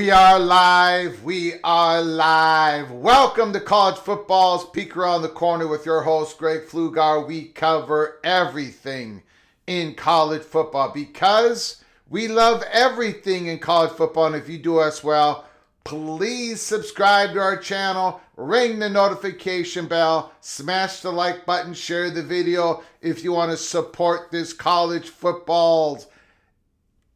We are live. We are live. Welcome to College Football's Peek Around the Corner with your host, Greg Pflugar. We cover everything in college football because we love everything in college football. And if you do us well, please subscribe to our channel, ring the notification bell, smash the like button, share the video if you want to support this college football's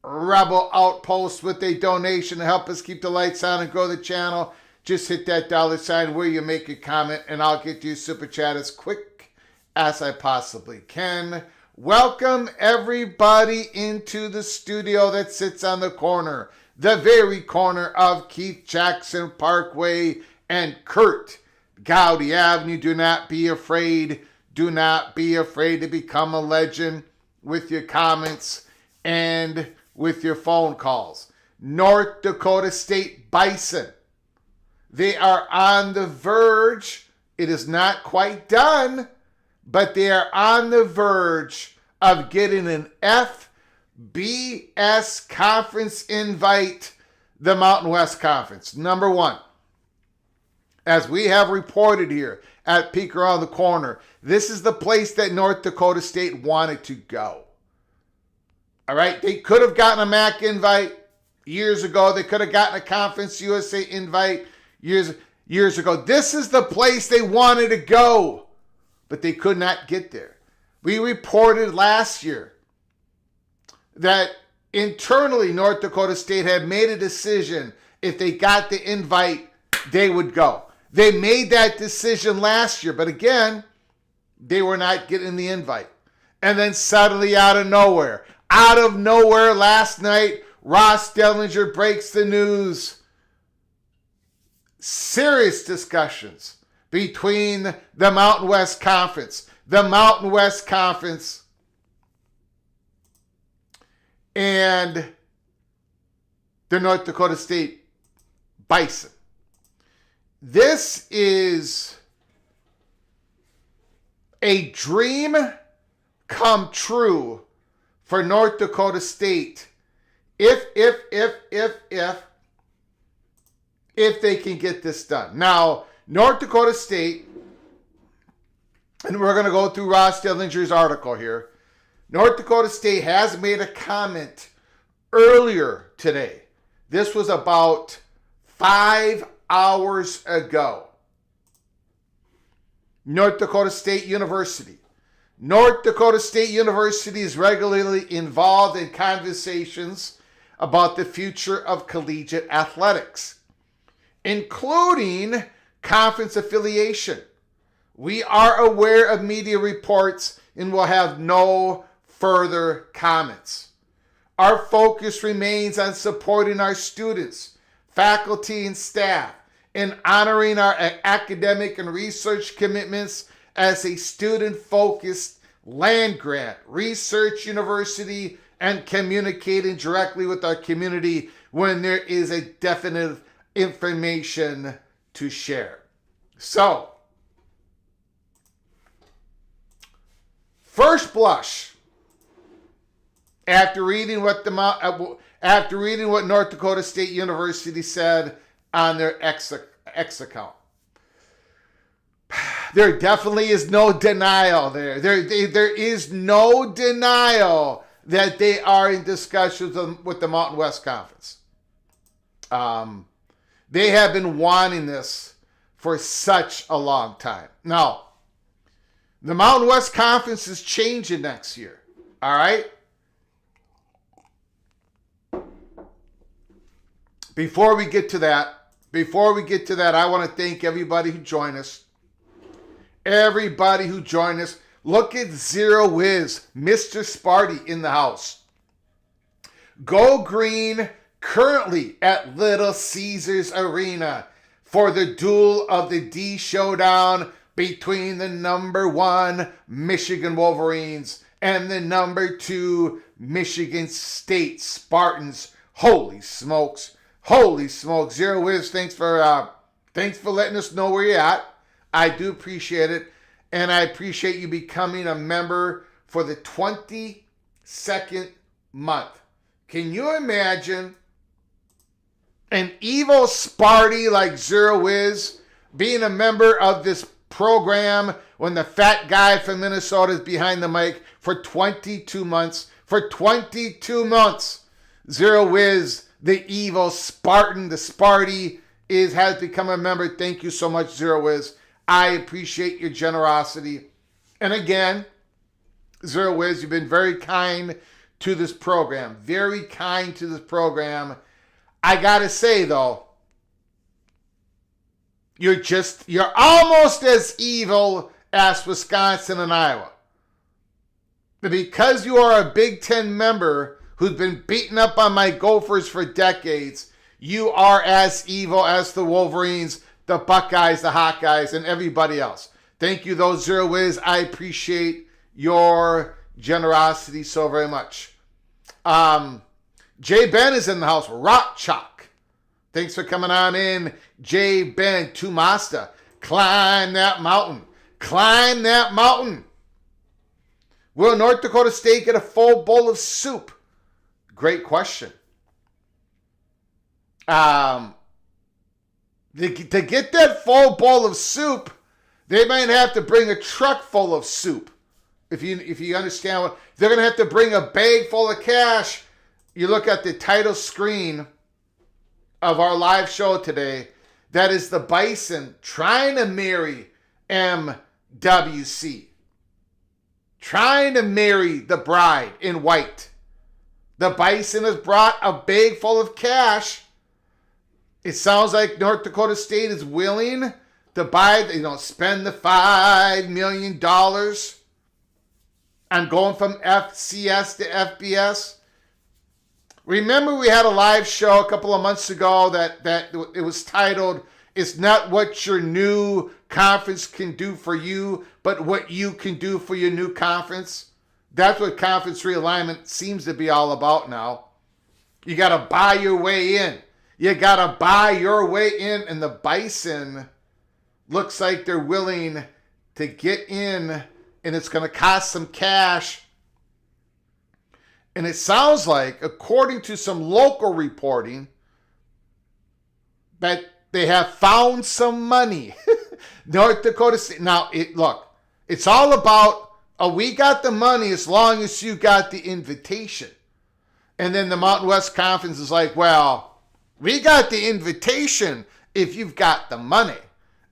rebel outpost with a donation to help us keep the lights on and grow the channel. Just hit that $sign where you make a comment and I'll get you a super chat as quick as I possibly can. Welcome everybody into the studio that sits on the corner, the very corner of Keith Jackson Parkway and Kurt Gowdy Avenue. Do not be afraid. Do not be afraid to become a legend with your comments and with your phone calls. North Dakota State Bison. They are on the verge. It is not quite done, but they are on the verge of getting an FBS conference invite, the Mountain West Conference. Number one, as we have reported here at Peek Around the Corner, this is the place that North Dakota State wanted to go. All right, they could have gotten a MAC invite years ago. They could have gotten a Conference USA invite years ago. This is the place they wanted to go, but they could not get there. We reported last year that internally North Dakota State had made a decision. If they got the invite, they would go. They made that decision last year, but again, they were not getting the invite. And then suddenly out of nowhere last night, Ross Dellenger breaks the news. Serious discussions between the Mountain West Conference. The Mountain West Conference and the North Dakota State Bison. This is a dream come true for North Dakota State if they can get this done. Now, North Dakota State, and we're going to go through Ross Dellenger's article here. North Dakota State has made a comment earlier today. This was about 5 hours ago. North Dakota State University. North Dakota State University is regularly involved in conversations about the future of collegiate athletics, including conference affiliation. We are aware of media reports and will have no further comments. Our focus remains on supporting our students, faculty, and staff, and honoring our academic and research commitments as a student-focused land-grant research university and communicating directly with our community when there is a definite information to share. So, first blush, after reading what North Dakota State University said on their X account, there definitely is no denial there. There is no denial that they are in discussions with the Mountain West Conference. They have been wanting this for such a long time. Now, the Mountain West Conference is changing next year. All right? Before we get to that, I want to thank everybody who joined us. Look at Zero Wiz, Mr. Sparty in the house. Go Green, currently at Little Caesars Arena for the duel of the D showdown between the number 1 Michigan Wolverines and the number 2 Michigan State Spartans. Holy smokes. Zero Wiz, thanks for letting us know where you're at. I do appreciate it. And I appreciate you becoming a member for the 22nd month. Can you imagine an evil Sparty like Zero Wiz being a member of this program when the fat guy from Minnesota is behind the mic for 22 months? For 22 months, Zero Wiz, the evil Spartan, the Sparty, has become a member. Thank you so much, Zero Wiz. I appreciate your generosity. And again, Zero Wiz, you've been very kind to this program. Very kind to this program. I gotta say though, you're almost as evil as Wisconsin and Iowa. Because you are a Big Ten member who's been beating up on my Gophers for decades, you are as evil as the Wolverines, the Buckeyes, the Hawkeyes, and everybody else. Thank you, though, Zero Wiz. I appreciate your generosity so very much. Jay Ben is in the house. Rock Chalk. Thanks for coming on in. Jay Ben, Tumasta. Climb that mountain. Climb that mountain. Will North Dakota State get a full bowl of soup? Great question. To get that full bowl of soup, they might have to bring a truck full of soup. If you understand what, they're going to have to bring a bag full of cash. You look at the title screen of our live show today. That is the Bison trying to marry MWC. Trying to marry the bride in white. The Bison has brought a bag full of cash. It sounds like North Dakota State is willing to spend the $5 million on going from FCS to FBS. Remember we had a live show a couple of months ago that it was titled, "It's Not What Your New conference can do for you, but what you can do for your new conference. That's what conference realignment seems to be all about now. You got to buy your way in. You got to buy your way in, and the Bison looks like they're willing to get in, and it's going to cost some cash. And it sounds like, according to some local reporting, that they have found some money. North Dakota State. Now, look, it's all about, we got the money as long as you got the invitation. And then the Mountain West Conference is like, well, we got the invitation if you've got the money.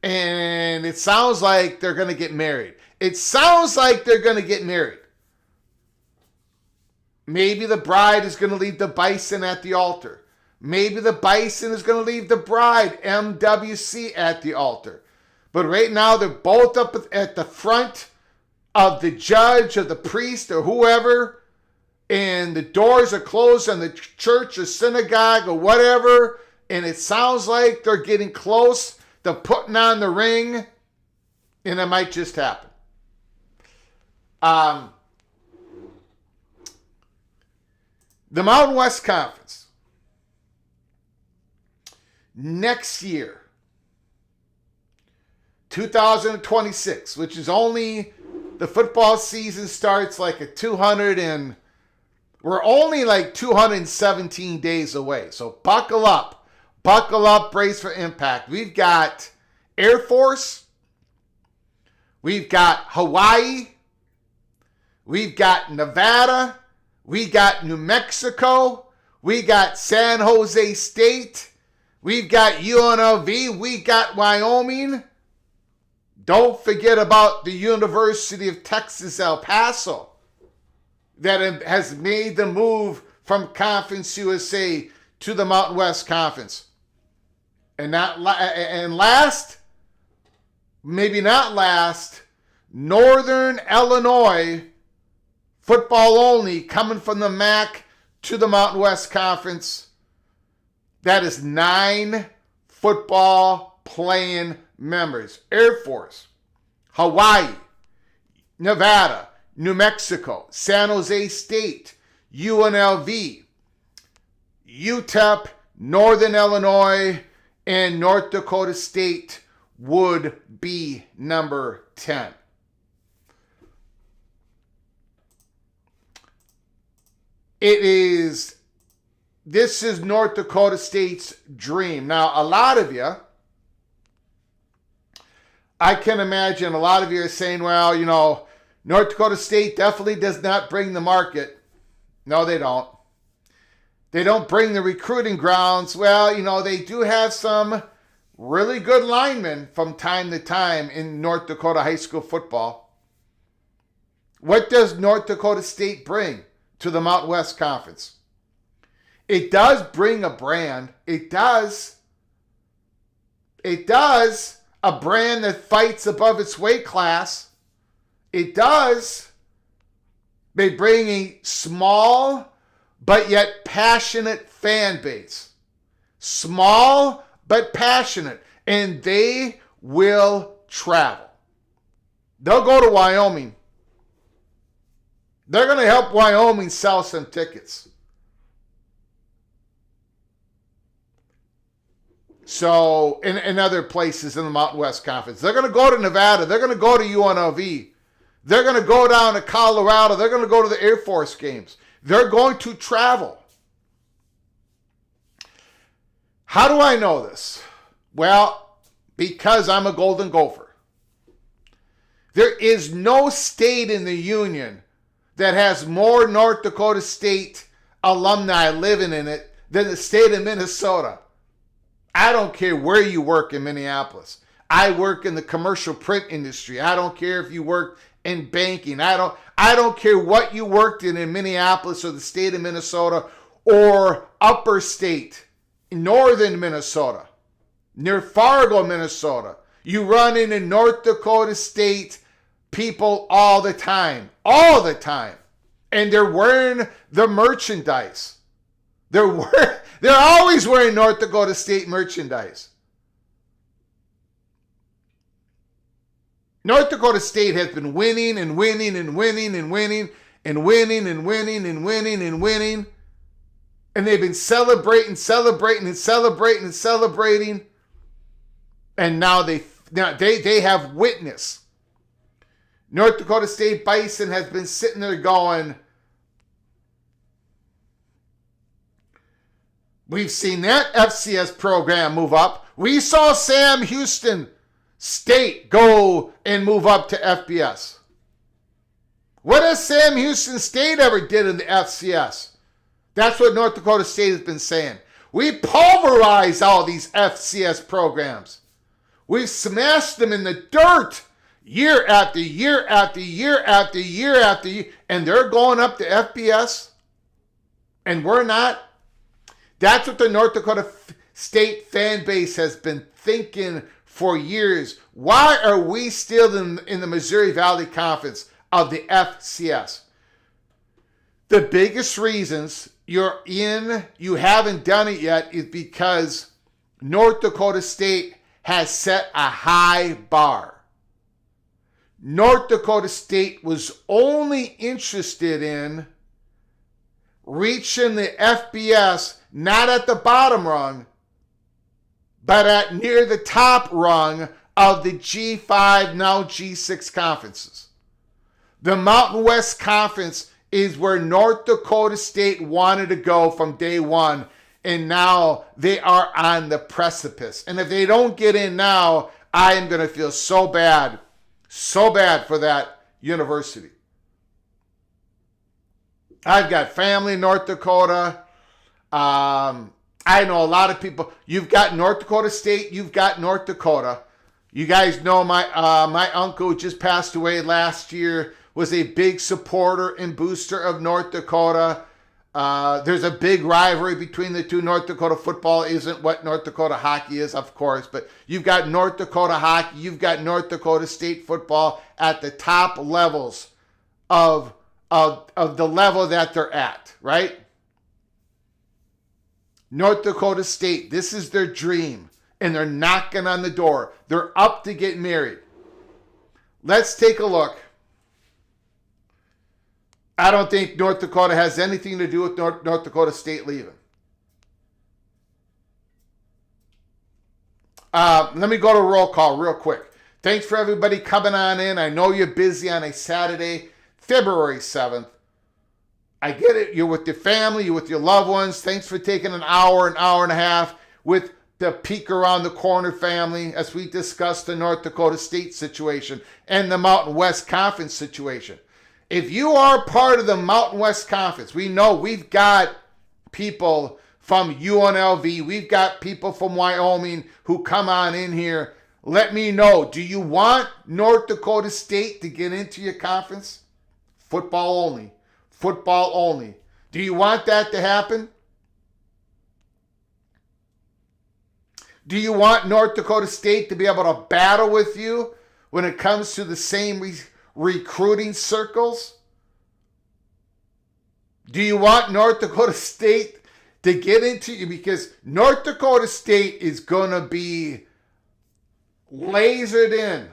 And it sounds like they're going to get married. It sounds like they're going to get married. Maybe the bride is going to leave the Bison at the altar. Maybe the Bison is going to leave the bride, MWC, at the altar. But right now, they're both up at the front of the judge or the priest or whoever, and the doors are closed on the church or synagogue or whatever, and it sounds like they're getting close to putting on the ring, and it might just happen. The Mountain West Conference, next year, 2026, which is only, the football season starts like we're only like 217 days away. So buckle up, brace for impact. We've got Air Force, we've got Hawaii, we've got Nevada, we got New Mexico, we got San Jose State, we've got UNLV, we got Wyoming. Don't forget about the University of Texas, El Paso, that has made the move from Conference USA to the Mountain West Conference. And last, maybe not last, Northern Illinois, football only, coming from the MAC to the Mountain West Conference. That is 9 football playing members. Air Force, Hawaii, Nevada, New Mexico, San Jose State, UNLV, UTEP, Northern Illinois, and North Dakota State would be number 10. This is North Dakota State's dream. Now, a lot of you, I can imagine a lot of you are saying, well, North Dakota State definitely does not bring the market. No, they don't. They don't bring the recruiting grounds. Well, they do have some really good linemen from time to time in North Dakota high school football. What does North Dakota State bring to the Mountain West Conference? It does bring a brand. It does. A brand that fights above its weight class. It does. They bring a small but yet passionate fan base. Small but passionate. And they will travel. They'll go to Wyoming. They're going to help Wyoming sell some tickets. So, in other places in the Mountain West Conference. They're going to go to Nevada. They're going to go to UNLV. They're going to go down to Colorado. They're going to go to the Air Force games. They're going to travel. How do I know this? Well, because I'm a Golden Gopher. There is no state in the Union that has more North Dakota State alumni living in it than the state of Minnesota. I don't care where you work in Minneapolis. I work in the commercial print industry. I don't care if you work in banking. I don't care what you worked in Minneapolis or the state of Minnesota or upper state, northern Minnesota, near Fargo, Minnesota. You run into North Dakota State people all the time. And they're wearing the merchandise. They're always wearing North Dakota State merchandise. North Dakota State has been winning and winning and winning and winning and winning and winning and winning and winning. And they've been celebrating. And now they have witness. North Dakota State Bison has been sitting there going, we've seen that FCS program move up. We saw Sam Houston State go and move up to FBS. What has Sam Houston State ever did in the FCS? That's what North Dakota State has been saying. We pulverize all these FCS programs. We've smashed them in the dirt year after year after year after year after year, and they're going up to FBS, and we're not. That's what the North Dakota State fan base has been thinking for years. Why are we still in the Missouri Valley Conference of the FCS? The biggest reasons you haven't done it yet is because North Dakota State has set a high bar. North Dakota State was only interested in reaching the FBS, not at the bottom rung, but at near the top rung of the G5, now G6 conferences. The Mountain West Conference is where North Dakota State wanted to go from day one, and now they are on the precipice. And if they don't get in now, I am going to feel so bad for that university. I've got family in North Dakota. I know a lot of people. You've got North Dakota State. You've got North Dakota. You guys know my uncle who just passed away last year was a big supporter and booster of North Dakota. There's a big rivalry between the two. North Dakota football isn't what North Dakota hockey is, of course, but you've got North Dakota hockey, you've got North Dakota State football at the top levels of the level that they're at, right? North Dakota State, this is their dream, and they're knocking on the door. They're up to get married. Let's take a look. I don't think North Dakota has anything to do with North Dakota State leaving. Let me go to roll call real quick. Thanks for everybody coming on in. I know you're busy on a Saturday, February 7th. I get it. You're with your family. You're with your loved ones. Thanks for taking an hour and a half with the Peek Around the Corner family as we discuss the North Dakota State situation and the Mountain West Conference situation. If you are part of the Mountain West Conference, we know we've got people from UNLV. We've got people from Wyoming who come on in here. Let me know. Do you want North Dakota State to get into your conference? Football only. Football only. Do you want that to happen? Do you want North Dakota State to be able to battle with you when it comes to the same recruiting circles? Do you want North Dakota State to get into you? Because North Dakota State is going to be lasered in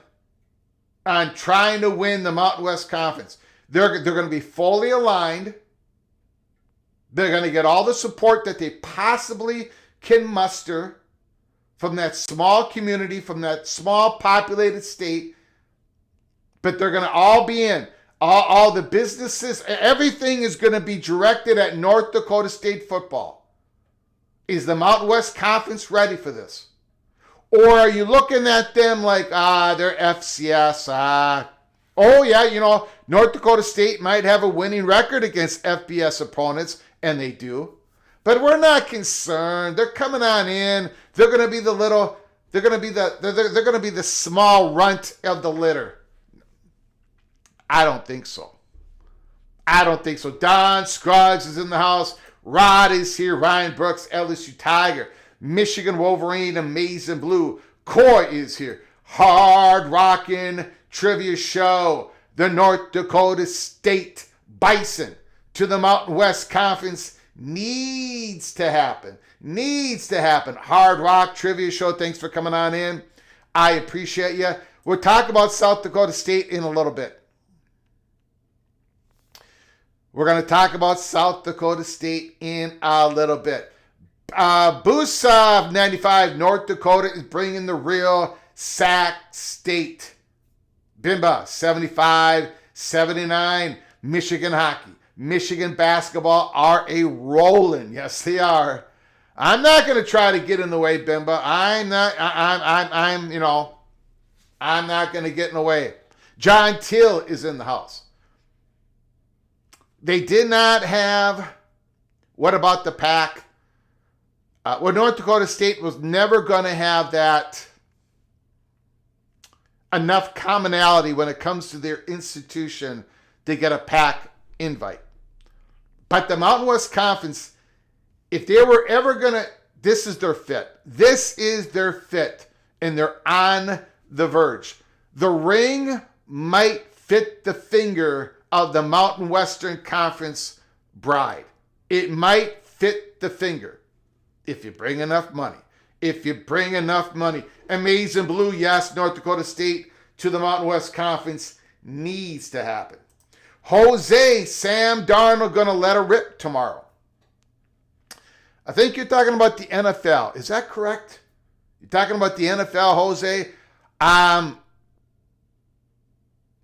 on trying to win the Mountain West Conference. They're going to be fully aligned. They're going to get all the support that they possibly can muster from that small community, from that small populated state. But they're going to all be in. All the businesses, everything is going to be directed at North Dakota State football. Is the Mountain West Conference ready for this? Or are you looking at them like, they're FCS, oh yeah, North Dakota State might have a winning record against FBS opponents, and they do. But we're not concerned. They're coming on in. They're going to be they're going to be the small runt of the litter. I don't think so. Don Scruggs is in the house. Rod is here. Ryan Brooks, LSU Tiger. Michigan Wolverine, Amazing Blue. Coy is here. Hard rockin' trivia show. The North Dakota State Bison to the Mountain West Conference needs to happen. Hard rock trivia show. Thanks for coming on in. I appreciate you. We'll talk about South Dakota State in a little bit. We're going to talk about South Dakota State in a little bit. Busov 95, North Dakota is bringing the real Sac State. Bimba 75, 79, Michigan hockey. Michigan basketball are a rolling. Yes, they are. I'm not going to try to get in the way, Bimba. I'm not going to get in the way. John Till is in the house. They did not have, what about the pack? North Dakota State was never going to have that enough commonality when it comes to their institution to get a pack invite. But the Mountain West Conference, if they were ever going to, this is their fit. This is their fit, and they're on the verge. The ring might fit the finger of the Mountain Western Conference bride. It might fit the finger if you bring enough money. If you bring enough money. Amazing Blue, yes, North Dakota State to the Mountain West Conference needs to happen. Jose, Sam Darnold going to let her rip tomorrow. I think you're talking about the NFL. Is that correct? You're talking about the NFL, Jose?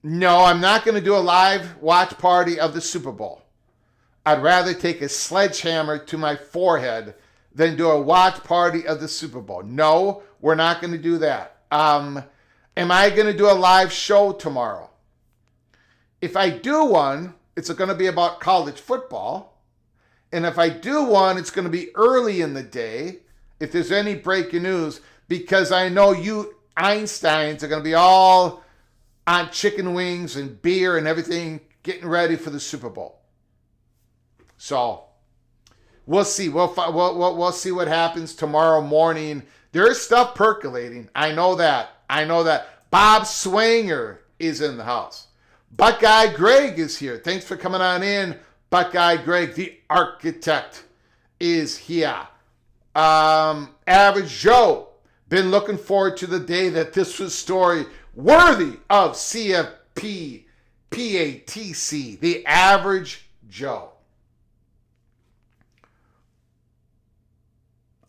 No, I'm not going to do a live watch party of the Super Bowl. I'd rather take a sledgehammer to my forehead than do a watch party of the Super Bowl. No, we're not going to do that. Am I going to do a live show tomorrow? If I do one, it's going to be about college football. And if I do one, it's going to be early in the day, if there's any breaking news, because I know you Einsteins are going to be all on chicken wings and beer and everything, getting ready for the Super Bowl. So we'll see. We'll see what happens tomorrow morning. There is stuff percolating. I know that. Bob Swanger is in the house. Buckeye Greg is here. Thanks for coming on in. Buckeye Greg, the architect, is here. Average Joe, been looking forward to the day that this was story worthy of CFP, PATC, the Average Joe.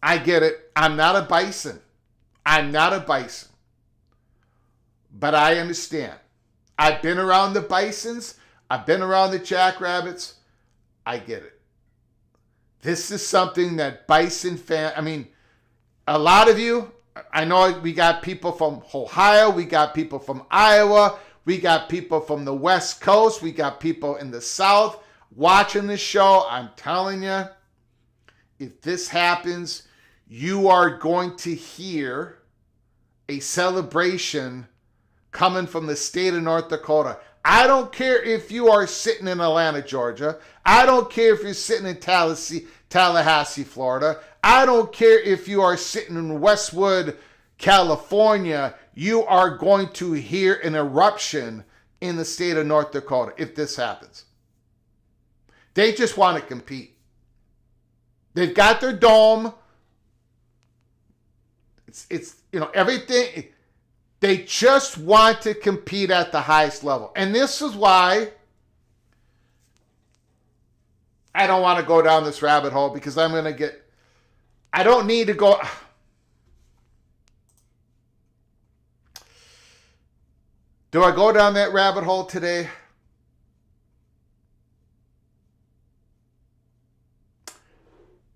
I get it. I'm not a Bison. But I understand. I've been around the Bisons. I've been around the Jackrabbits. I get it. This is something that Bison a lot of you, I know we got people from Ohio, we got people from Iowa, we got people from the West Coast, we got people in the South watching this show. I'm telling you, if this happens, you are going to hear a celebration coming from the state of North Dakota. I don't care if you are sitting in Atlanta, Georgia. I don't care if you're sitting in Tallahassee, Florida. I don't care if you are sitting in Westwood, California. You are going to hear an eruption in the state of North Dakota if this happens. They just want to compete. They've got their dome. It's everything. They just want to compete at the highest level. And this is why I don't want to go down this rabbit hole, because I don't need to go. Do I go down that rabbit hole today?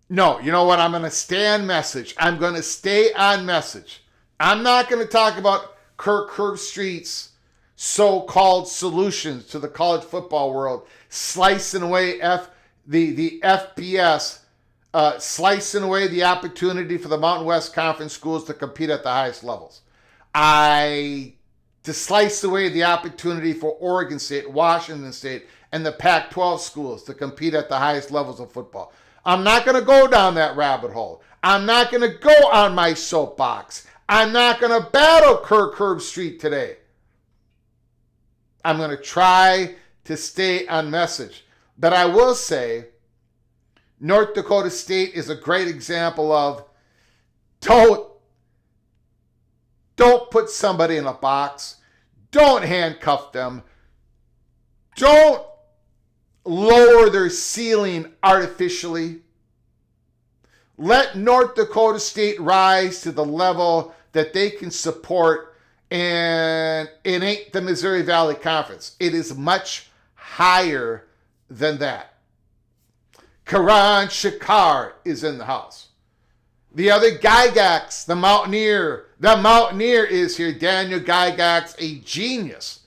No, you know what? I'm going to stay on message. I'm going to stay on message. I'm not going to talk about Kirk Herbstreit's so-called solutions to the college football world, slicing away the FBS, slicing away the opportunity for the Mountain West Conference schools to compete at the highest levels. To slice away the opportunity for Oregon State, Washington State, and the Pac-12 schools to compete at the highest levels of football. I'm not going to go down that rabbit hole. I'm not going to go on my soapbox. I'm not going to battle Kirk Herbstreit today. I'm going to try to stay on message. But I will say, North Dakota State is a great example of don't Don't put somebody in a box. Don't handcuff them. Don't lower their ceiling artificially. Let North Dakota State rise to the level that they can support, and it ain't the Missouri Valley Conference. It is much higher than that. Karan Shakar is in the house. The other Gygax, the Mountaineer is here. Daniel Gygax, a genius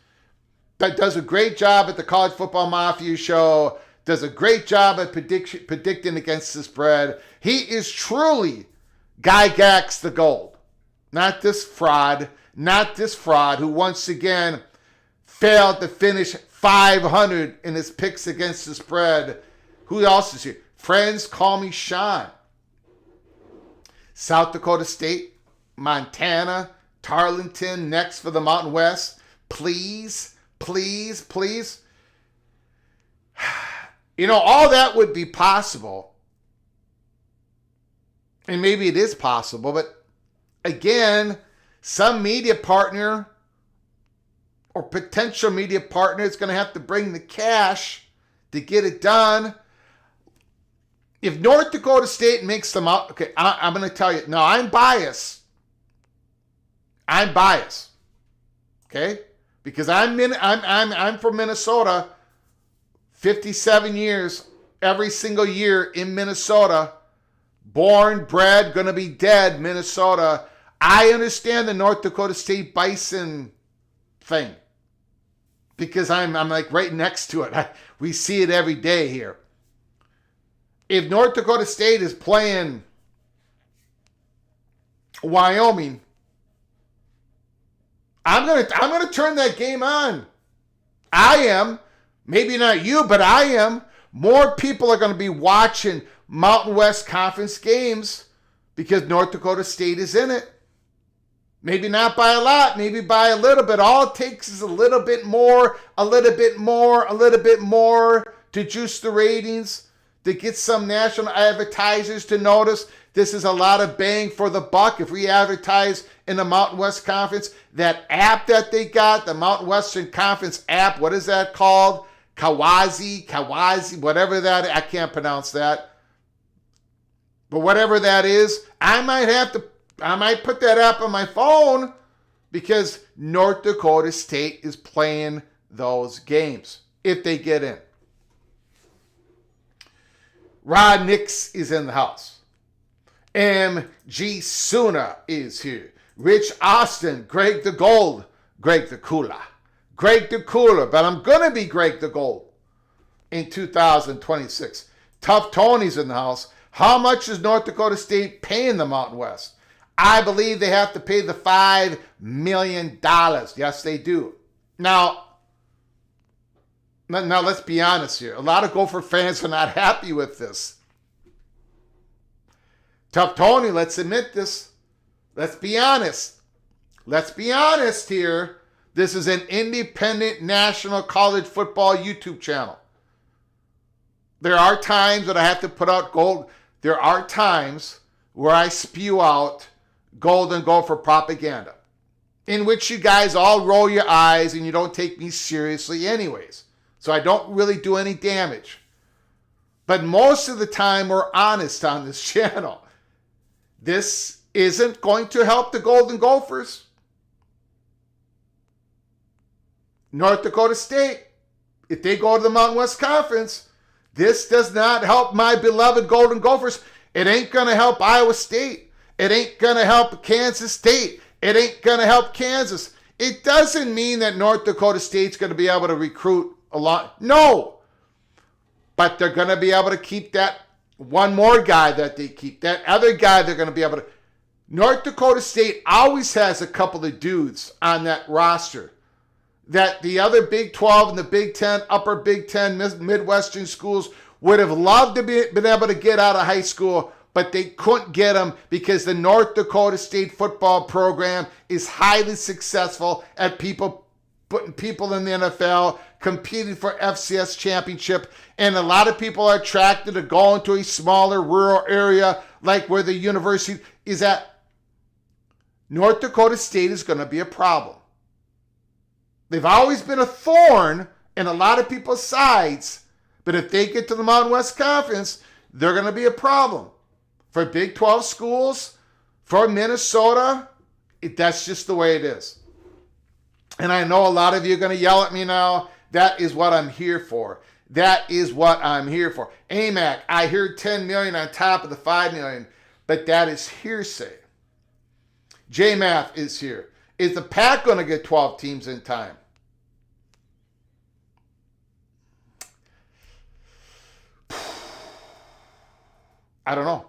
that does a great job at the College Football Mafia show, does a great job at predicting against the spread. He is truly Gygax the Gold. Not this fraud who once again failed to finish 500 in his picks against the spread. Who else is here? Friends call me Sean. South Dakota State, Montana, Tarleton, next for the Mountain West. Please, please, please. You know, all that would be possible. And maybe it is possible, but again, some media partner or potential media partner is going to have to bring the cash to get it done. If North Dakota State makes them out, okay, I'm going to tell you. Now, I'm biased. Okay? Because I'm from Minnesota. 57 years, every single year in Minnesota. Born, bred, gonna be dead, Minnesota. I understand the North Dakota State Bison thing. Because I'm like right next to it. We see it every day here. If North Dakota State is playing Wyoming, I'm gonna turn that game on. I am. Maybe not you, but I am. More people are going to be watching Mountain West Conference games because North Dakota State is in it. Maybe not by a lot, maybe by a little bit. All it takes is a little bit more to juice the ratings, to get some national advertisers to notice. This is a lot of bang for the buck. If we advertise in the Mountain West Conference, that app that they got, the Mountain Western Conference app, what is that called? Kawazi, whatever that, I can't pronounce that. But whatever that is, I might put that app on my phone because North Dakota State is playing those games if they get in. Rod Nix is in the house. MG Suna is here. Rich Austin, Greg the Gold, Greg the Cooler. Greg the Cooler, but I'm going to be Greg the Gold in 2026. Tough Tony's in the house. How much is North Dakota State paying the Mountain West? I believe they have to pay the $5 million. Yes, they do. Now, let's be honest here. A lot of Gopher fans are not happy with this. Tough Tony, let's admit this. Let's be honest. Let's be honest here. This is an independent national college football YouTube channel. There are times that I have to put out gold. There are times where I spew out Golden Gopher propaganda, in which you guys all roll your eyes and you don't take me seriously anyways. So I don't really do any damage. But most of the time we're honest on this channel. This isn't going to help the Golden Gophers. North Dakota State, if they go to the Mountain West Conference, this does not help my beloved Golden Gophers. It ain't going to help Iowa State. It ain't going to help Kansas State. It ain't going to help Kansas. It doesn't mean that North Dakota State's going to be able to recruit a lot. No. But they're going to be able to keep that one more guy that they keep. That other guy they're going to be able to. North Dakota State always has a couple of dudes on that roster that the other Big 12 and the Big 10, upper Big 10 Midwestern schools would have loved to been able to get out of high school, but they couldn't get them because the North Dakota State football program is highly successful at putting people in the NFL, competing for FCS championship, and a lot of people are attracted to going to a smaller rural area like where the university is at. North Dakota State is going to be a problem. They've always been a thorn in a lot of people's sides, but if they get to the Mountain West Conference, they're going to be a problem. For Big 12 schools, for Minnesota, that's just the way it is. And I know a lot of you are going to yell at me now. That is what I'm here for. That is what I'm here for. AMAC, I hear 10 million on top of the 5 million, but that is hearsay. JMath is here. Is the PAC going to get 12 teams in time? I don't know.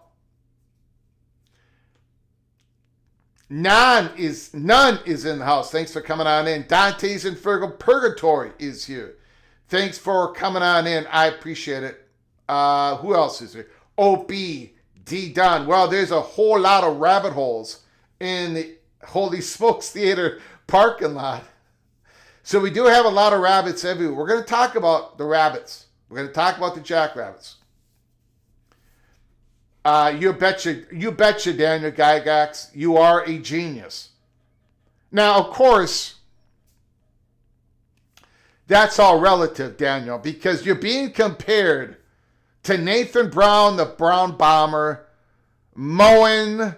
None is in the house. Thanks for coming on in. Dante's in Purgatory is here. Thanks for coming on in. I appreciate it. Who else is here? OB D Dunn. Well, there's a whole lot of rabbit holes in the Holy Smokes Theater parking lot. So we do have a lot of rabbits everywhere. We're going to talk about the rabbits. We're going to talk about the jackrabbits. You betcha, Daniel Gygax. You are a genius. Now, of course, that's all relative, Daniel, because you're being compared to Nathan Brown, the Brown Bomber, Moen,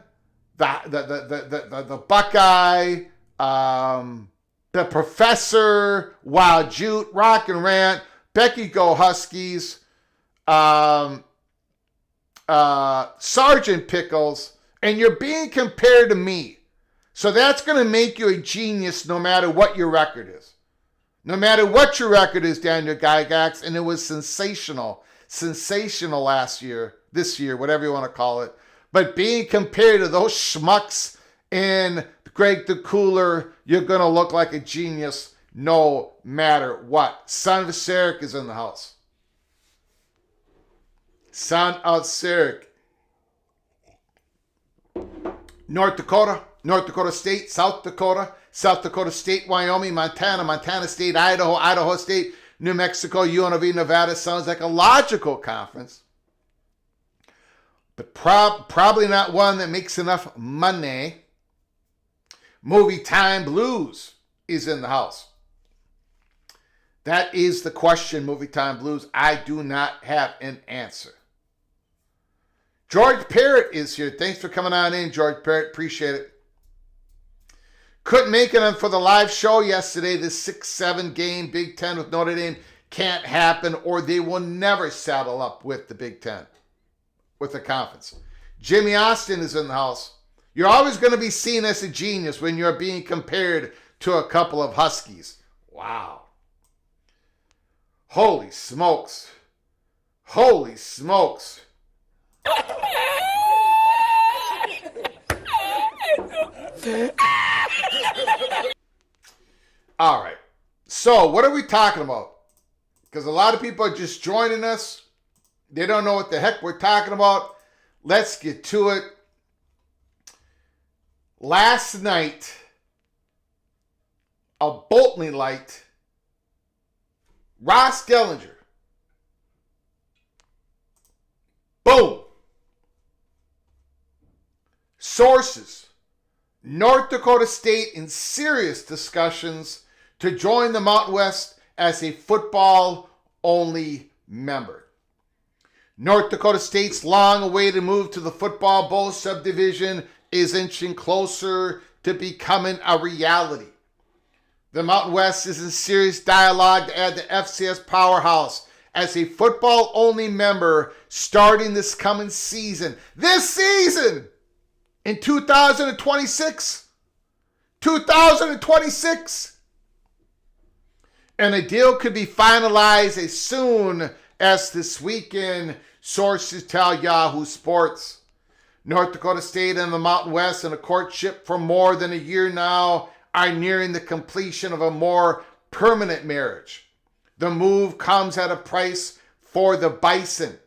the Buckeye, the Professor, Wild Jute, Rock and Rant, Becky Go Huskies, Sergeant Pickles, and you're being compared to me. So that's going to make you a genius no matter what your record is. No matter what your record is, Daniel Gygax, and it was sensational this year, whatever you want to call it. But being compared to those schmucks and Greg the Cooler, you're going to look like a genius no matter what. Son of Sarek is in the house. Son of Sarek. North Dakota State, South Dakota State, Wyoming, Montana State, Idaho State, New Mexico, UNLV, Nevada. Sounds like a logical conference. But probably not one that makes enough money. Movie Time Blues is in the house. That is the question, Movie Time Blues. I do not have an answer. George Parrott is here. Thanks for coming on in, George Parrott. Appreciate it. Couldn't make it for the live show yesterday. The 6-7 game Big Ten with Notre Dame can't happen, or they will never saddle up with the Big Ten, with the conference. Jimmy Austin is in the house. You're always going to be seen as a genius when you're being compared to a couple of Huskies. Wow. Holy smokes. Holy smokes. All right. So, what are we talking about? Because a lot of people are just joining us. They don't know what the heck we're talking about. Let's get to it. Last night, a Bolton light, Ross Dellenger. Boom. Sources. North Dakota State in serious discussions to join the Mountain West as a football-only member. North Dakota State's long-awaited move to the Football Bowl subdivision is inching closer to becoming a reality. The Mountain West is in serious dialogue to add the FCS powerhouse as a football-only member starting this coming season. This season! In 2026. 2026. And a deal could be finalized as soon as this weekend, sources tell Yahoo Sports. North Dakota State and the Mountain West, in a courtship for more than a year now, are nearing the completion of a more permanent marriage. The move comes at a price for the Bison.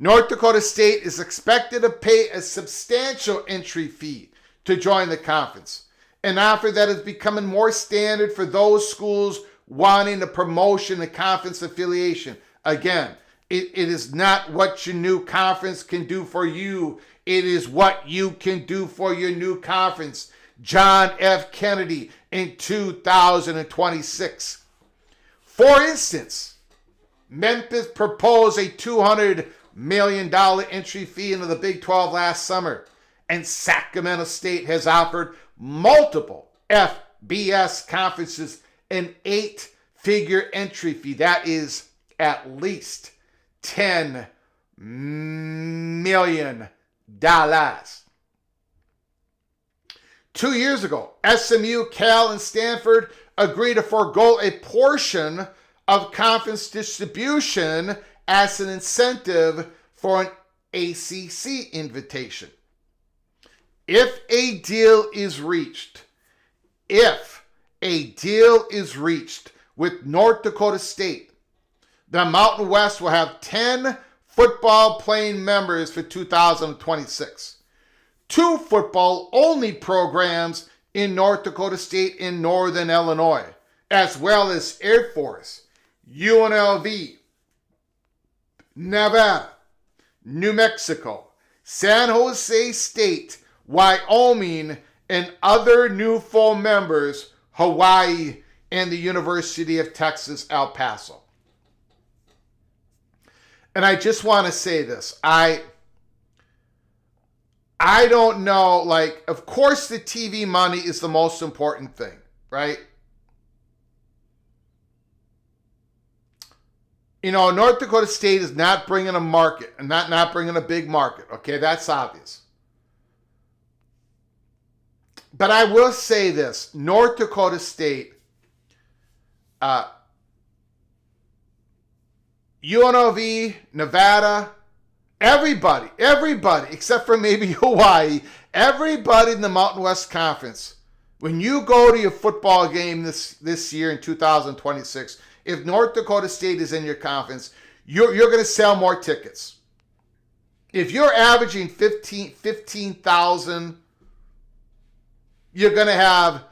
North Dakota State is expected to pay a substantial entry fee to join the conference, an offer that is becoming more standard for those schools wanting a promotion and conference affiliation. Again, It is not what your new conference can do for you. It is what you can do for your new conference. John F. Kennedy in 2026. For instance, Memphis proposed a $200 million entry fee into the Big 12 last summer, and Sacramento State has offered multiple FBS conferences an 8-figure entry fee. That is at least $10 million. 2 years ago, SMU, Cal, and Stanford agreed to forego a portion of conference distribution as an incentive for an ACC invitation. If a deal is reached with North Dakota State, the Mountain West will have 10 football playing members for 2026. 2 football-only programs in North Dakota State and Northern Illinois, as well as Air Force, UNLV, Nevada, New Mexico, San Jose State, Wyoming, and other new full members, Hawaii, and the University of Texas, El Paso. And I just want to say this. I don't know, like, of course the TV money is the most important thing, right? You know, North Dakota State is not bringing a market, and not bringing a big market, okay? That's obvious. But I will say this. North Dakota State, UNLV, Nevada, everybody, except for maybe Hawaii, everybody in the Mountain West Conference, when you go to your football game this year in 2026, if North Dakota State is in your conference, you're going to sell more tickets. If you're averaging 15,000, you're going to have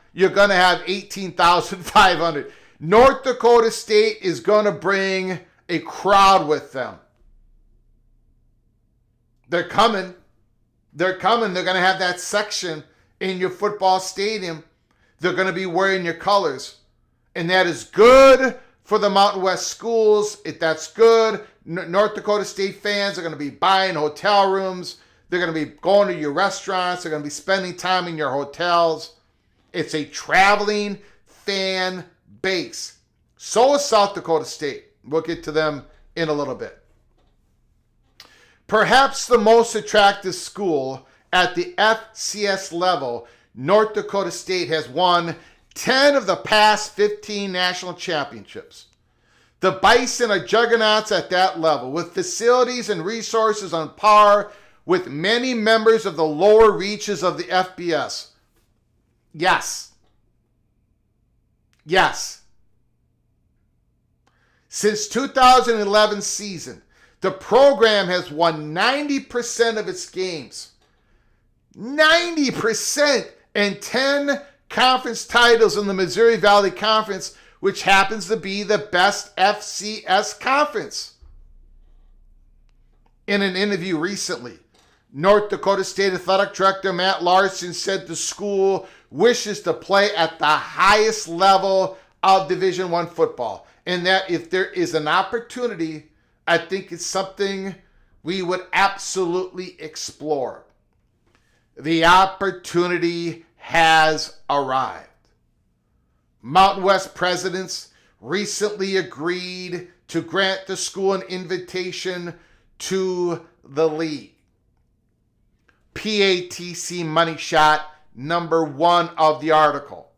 18,500. North Dakota State is going to bring a crowd with them. They're coming. They're going to have that section in your football stadium. They're going to be wearing your colors. And that is good for the Mountain West schools. That's good. North Dakota State fans are going to be buying hotel rooms. They're going to be going to your restaurants. They're going to be spending time in your hotels. It's a traveling fan base. So is South Dakota State. We'll get to them in a little bit. Perhaps the most attractive school at the FCS level, North Dakota State has won 10 of the past 15 national championships. The Bison are juggernauts at that level, with facilities and resources on par with many members of the lower reaches of the FBS. Yes. Since 2011 season, the program has won 90% of its games. 90%! And 10 conference titles in the Missouri Valley Conference, which happens to be the best FCS conference. In an interview recently, North Dakota State Athletic Director Matt Larson said the school wishes to play at the highest level of Division I football, and that if there is an opportunity, I think it's something we would absolutely explore. The opportunity has arrived. Mountain West presidents recently agreed to grant the school an invitation to the league. PATC money shot number 1 of the article.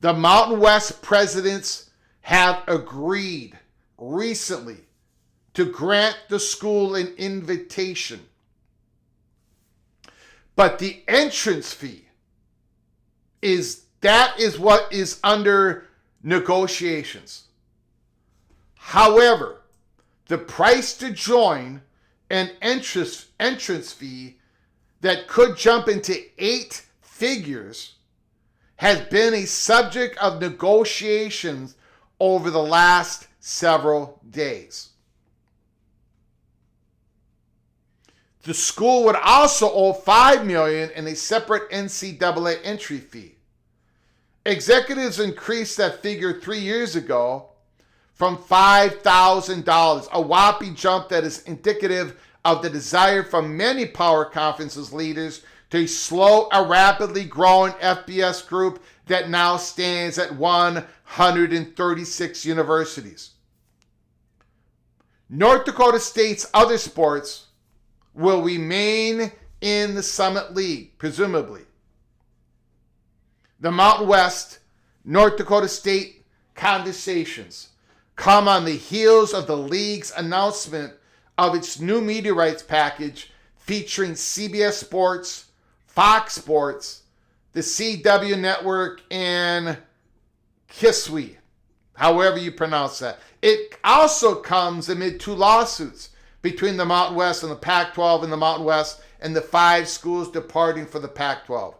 The Mountain West presidents have agreed recently to grant the school an invitation. But the entrance fee is what is under negotiations. However, the price to join an entrance fee that could jump into 8 figures has been a subject of negotiations over the last several days. The school would also owe $5 million in a separate NCAA entry fee. Executives increased that figure 3 years ago from $5,000, a whopping jump that is indicative of the desire from many power conferences leaders to slow a rapidly growing FBS group that now stands at 136 universities. North Dakota State's other sports will remain in the Summit League, presumably. The Mountain West, North Dakota State conversations come on the heels of the league's announcement of its new media rights package featuring CBS Sports, Fox Sports, the CW Network, and Kiswi, however you pronounce that. It also comes amid 2 lawsuits between the Mountain West and the Pac-12 and the Mountain West and the 5 schools departing for the Pac-12.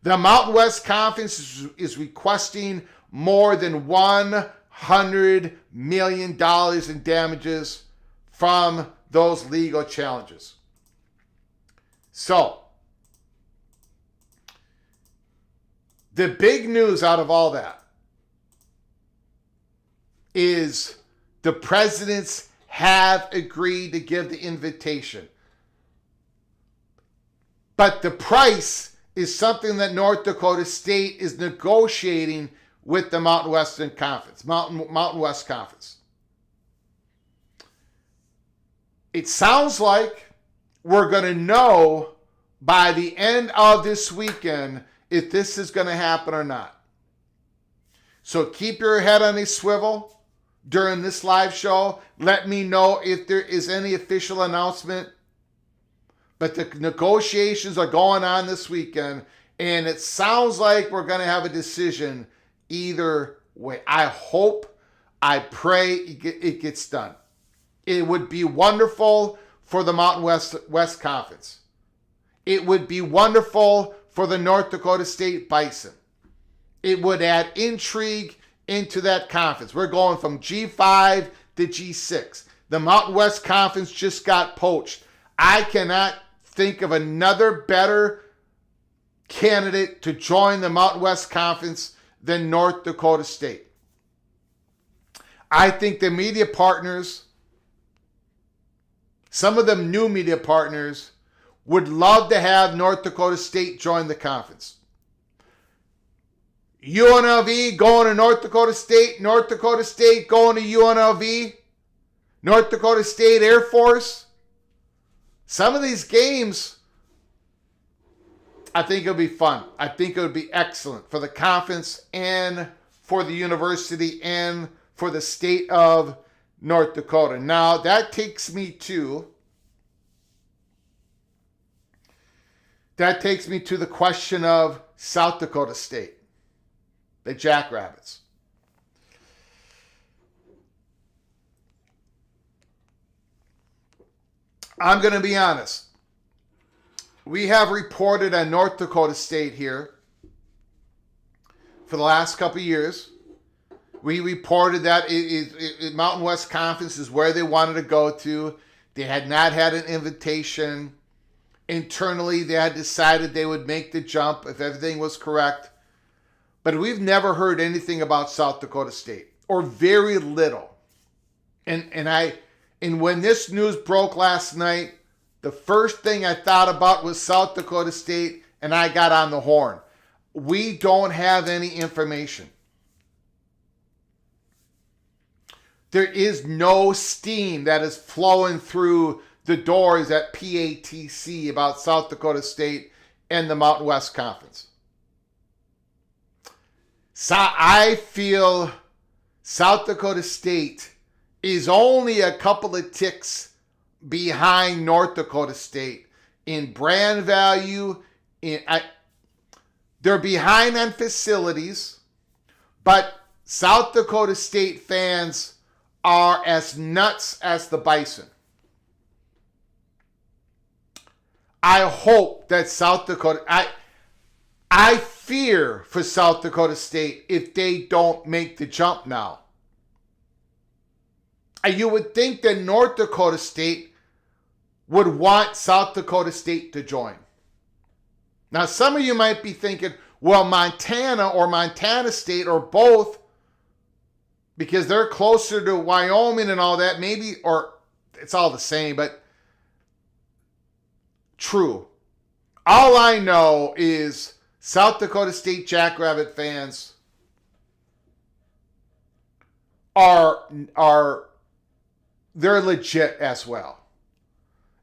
The Mountain West Conference is requesting more than $100 million in damages from those legal challenges. So, the big news out of all that is the presidents have agreed to give the invitation. But the price is something that North Dakota State is negotiating with the Mountain West Conference. It sounds like we're going to know by the end of this weekend if this is going to happen or not. So keep your head on a swivel during this live show. Let me know if there is any official announcement. But the negotiations are going on this weekend, and it sounds like we're going to have a decision either way. I hope, I pray it gets done. It would be wonderful for the Mountain West Conference. It would be wonderful for the North Dakota State Bison. It would add intrigue into that conference. We're going from G5 to G6. The Mountain West Conference just got poached. I cannot think of another better candidate to join the Mountain West Conference than North Dakota State. I think the media partners, some of them new media partners, would love to have North Dakota State join the conference. UNLV going to North Dakota State going to UNLV, North Dakota State Air Force. Some of these games, I think it'll be fun. I think it would be excellent for the conference and for the university and for the state of North Dakota. Now, that takes me to the question of South Dakota State, the Jackrabbits. I'm going to be honest. We have reported on North Dakota State here for the last couple of years. We reported that Mountain West Conference is where they wanted to go to. They had not had an invitation. Internally, they had decided they would make the jump if everything was correct. But we've never heard anything about South Dakota State, or very little. And when this news broke last night, the first thing I thought about was South Dakota State, and I got on the horn. We don't have any information. There is no steam that is flowing through the doors at PATC about South Dakota State and the Mountain West Conference. So I feel South Dakota State is only a couple of ticks behind North Dakota State in brand value. They're behind on facilities, but South Dakota State fans are as nuts as the Bison. I hope that South Dakota... I fear for South Dakota State if they don't make the jump now. You would think that North Dakota State would want South Dakota State to join. Now, some of you might be thinking, well, Montana or Montana State or both, because they're closer to Wyoming and all that, maybe, or it's all the same, but true. All I know is South Dakota State Jackrabbit fans they're legit as well.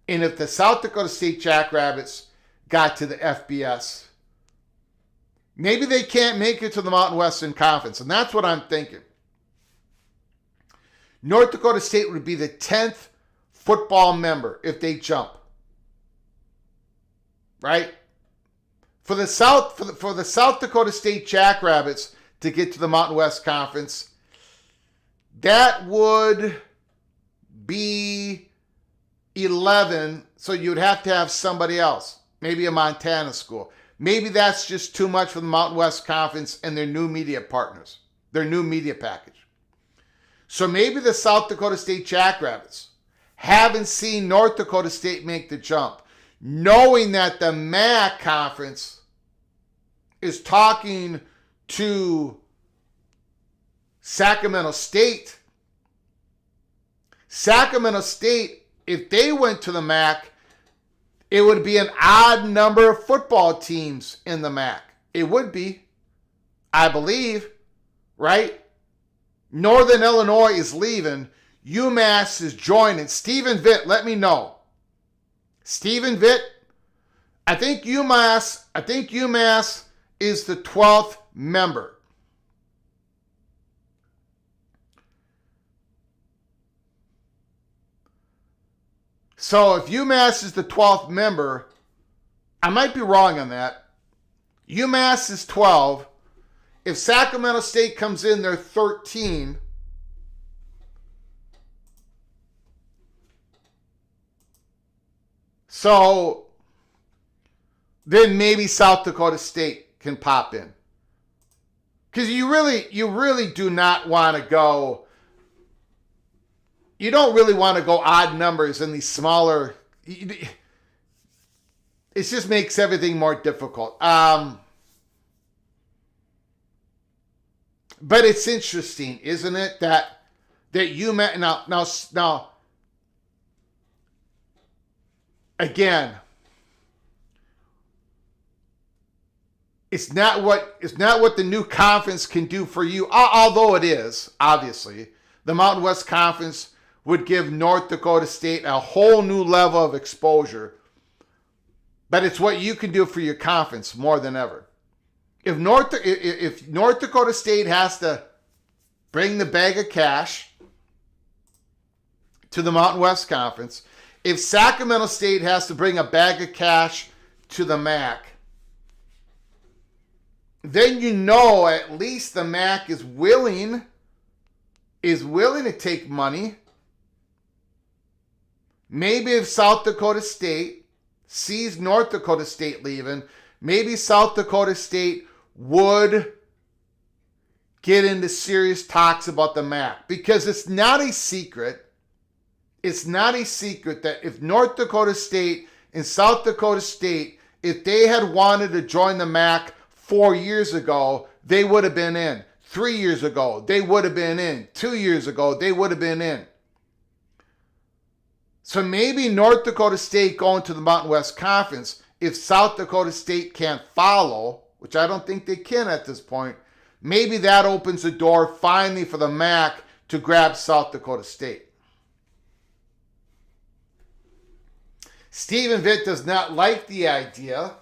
And if the South Dakota State Jackrabbits got to the FBS, maybe they can't make it to the Mountain Western Conference. And that's what I'm thinking. North Dakota State would be the 10th football member if they jump. Right? For the South Dakota State Jackrabbits to get to the Mountain West Conference, that would be 11, so you'd have to have somebody else, maybe a Montana school. Maybe that's just too much for the Mountain West Conference and their new media partners, their new media package. So maybe the South Dakota State Jackrabbits haven't seen North Dakota State make the jump, knowing that the MAC conference is talking to Sacramento State. Sacramento State, if they went to the MAC, it would be an odd number of football teams in the MAC. It would be, I believe, right? Northern Illinois is leaving. UMass is joining. Stephen Vitt, let me know. Stephen Vitt, I think UMass is the 12th member. So if UMass is the 12th member, I might be wrong on that. UMass is 12. If Sacramento State comes in, they're 13. So then maybe South Dakota State can pop in. Because you really do not want to go. You don't really want to go odd numbers in these smaller. It just makes everything more difficult. But it's interesting, isn't it, that UMass now again, it's not what the new conference can do for you. Although it is, obviously, the Mountain West Conference would give North Dakota State a whole new level of exposure. But it's what you can do for your conference more than ever. If North Dakota State has to bring the bag of cash to the Mountain West Conference, if Sacramento State has to bring a bag of cash to the MAC, then you know at least the MAC is willing to take money. Maybe if South Dakota State sees North Dakota State leaving, maybe South Dakota State would get into serious talks about the MAC. Because it's not a secret. It's not a secret that if North Dakota State and South Dakota State, if they had wanted to join the MAC 4 years ago, they would have been in. 3 years ago, they would have been in. 2 years ago, they would have been in. So maybe North Dakota State going to the Mountain West Conference, if South Dakota State can't follow, which I don't think they can at this point, maybe that opens the door finally for the MAC to grab South Dakota State. Stephen Vitt does not like the idea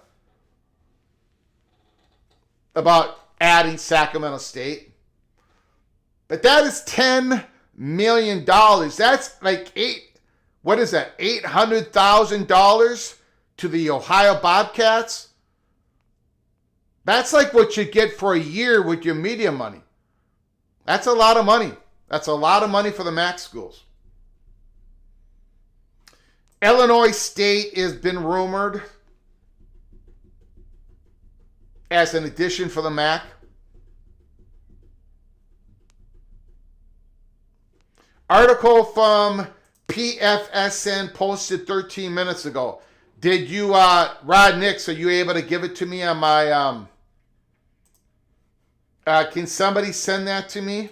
about adding Sacramento State. But that is $10 million. That's like $800,000 to the Ohio Bobcats? That's like what you get for a year with your media money. That's a lot of money. That's a lot of money for the MAC schools. Illinois State has been rumored as an addition for the MAC. Article from PFSN posted 13 minutes ago. Did you, Rod Nix, are you able to give it to me on my, can somebody send that to me?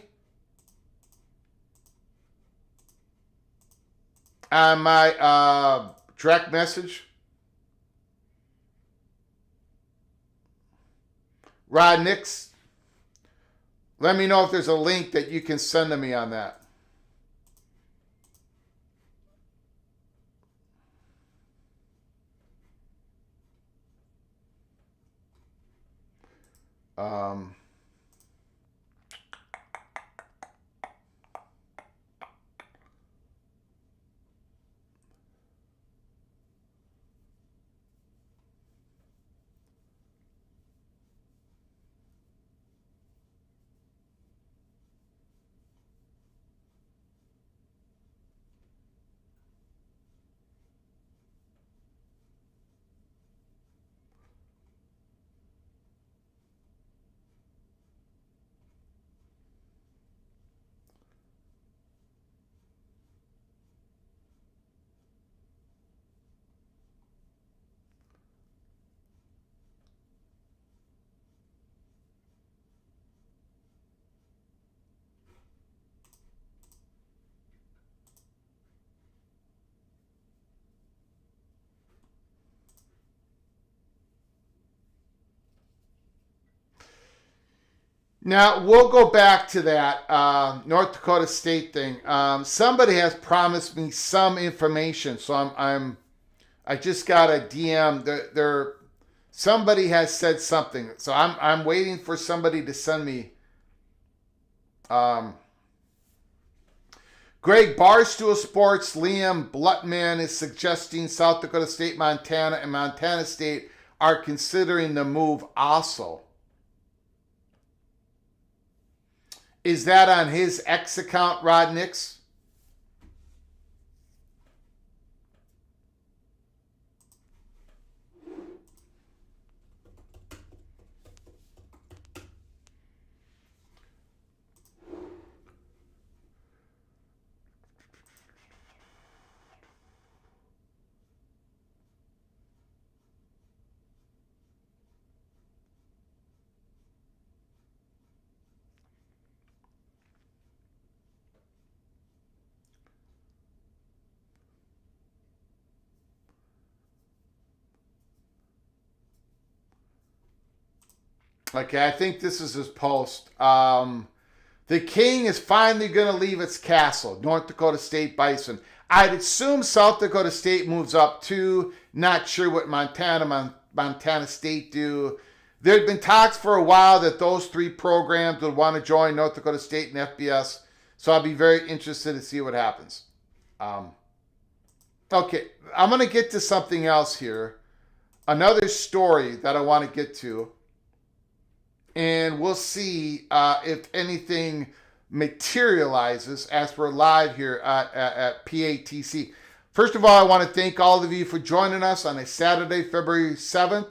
On my direct message? Rod Nix, let me know if there's a link that you can send to me on that. Now, we'll go back to that North Dakota State thing. Somebody has promised me some information, so I just got a DM. Somebody has said something, so I'm waiting for somebody to send me. Greg, Barstool Sports, Liam Blutman is suggesting South Dakota State, Montana, and Montana State are considering the move also. Is that on his X account, Rod Nix? Okay, I think this is his post. The king is finally going to leave its castle, North Dakota State Bison. I'd assume South Dakota State moves up too. Not sure what Montana State do. There had been talks for a while that those three programs would want to join North Dakota State and FBS. So I'll be very interested to see what happens. Okay, I'm going to get to something else here. Another story that I want to get to. And we'll see if anything materializes as we're live here at PATC. First of all, I want to thank all of you for joining us on a Saturday, February 7th.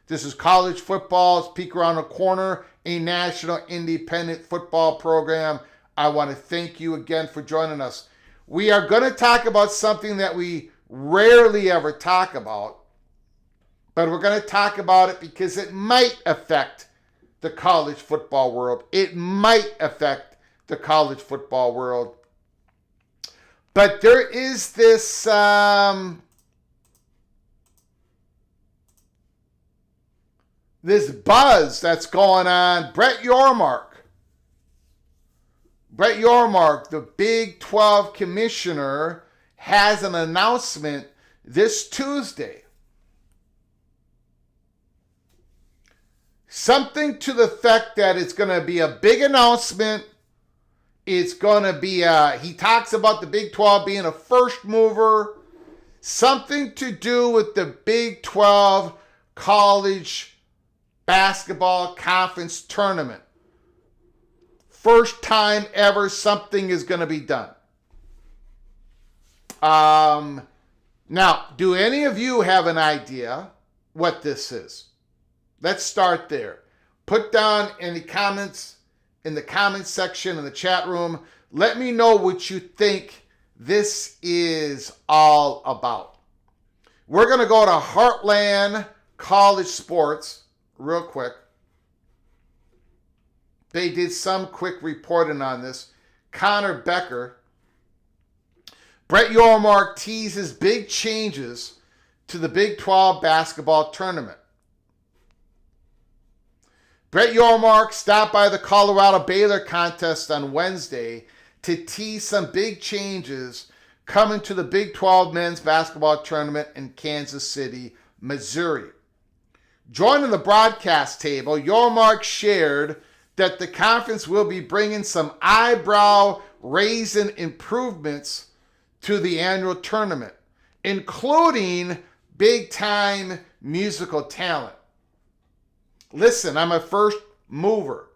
This is College Football's Peek Around the Corner, a national independent football program. I want to thank you again for joining us. We are going to talk about something that we rarely ever talk about, but we're going to talk about it because it might affect the college football world. It might affect the college football world. But there is this this buzz that's going on. Brett Yormark, the Big 12 commissioner, has an announcement this Tuesday. Something to the effect that it's going to be a big announcement. It's going to be, he talks about the Big 12 being a first mover. Something to do with the Big 12 college basketball conference tournament. First time ever something is going to be done. Now, do any of you have an idea what this is? Let's start there. Put down in the comments section in the chat room. Let me know what you think this is all about. We're going to go to Heartland College Sports real quick. They did some quick reporting on this. Connor Becker. Brett Yormark teases big changes to the Big 12 basketball tournament. Brett Yormark stopped by the Colorado Baylor contest on Wednesday to tease some big changes coming to the Big 12 men's basketball tournament in Kansas City, Missouri. Joining the broadcast table, Yormark shared that the conference will be bringing some eyebrow-raising improvements to the annual tournament, including big-time musical talent. Listen, I'm a first mover.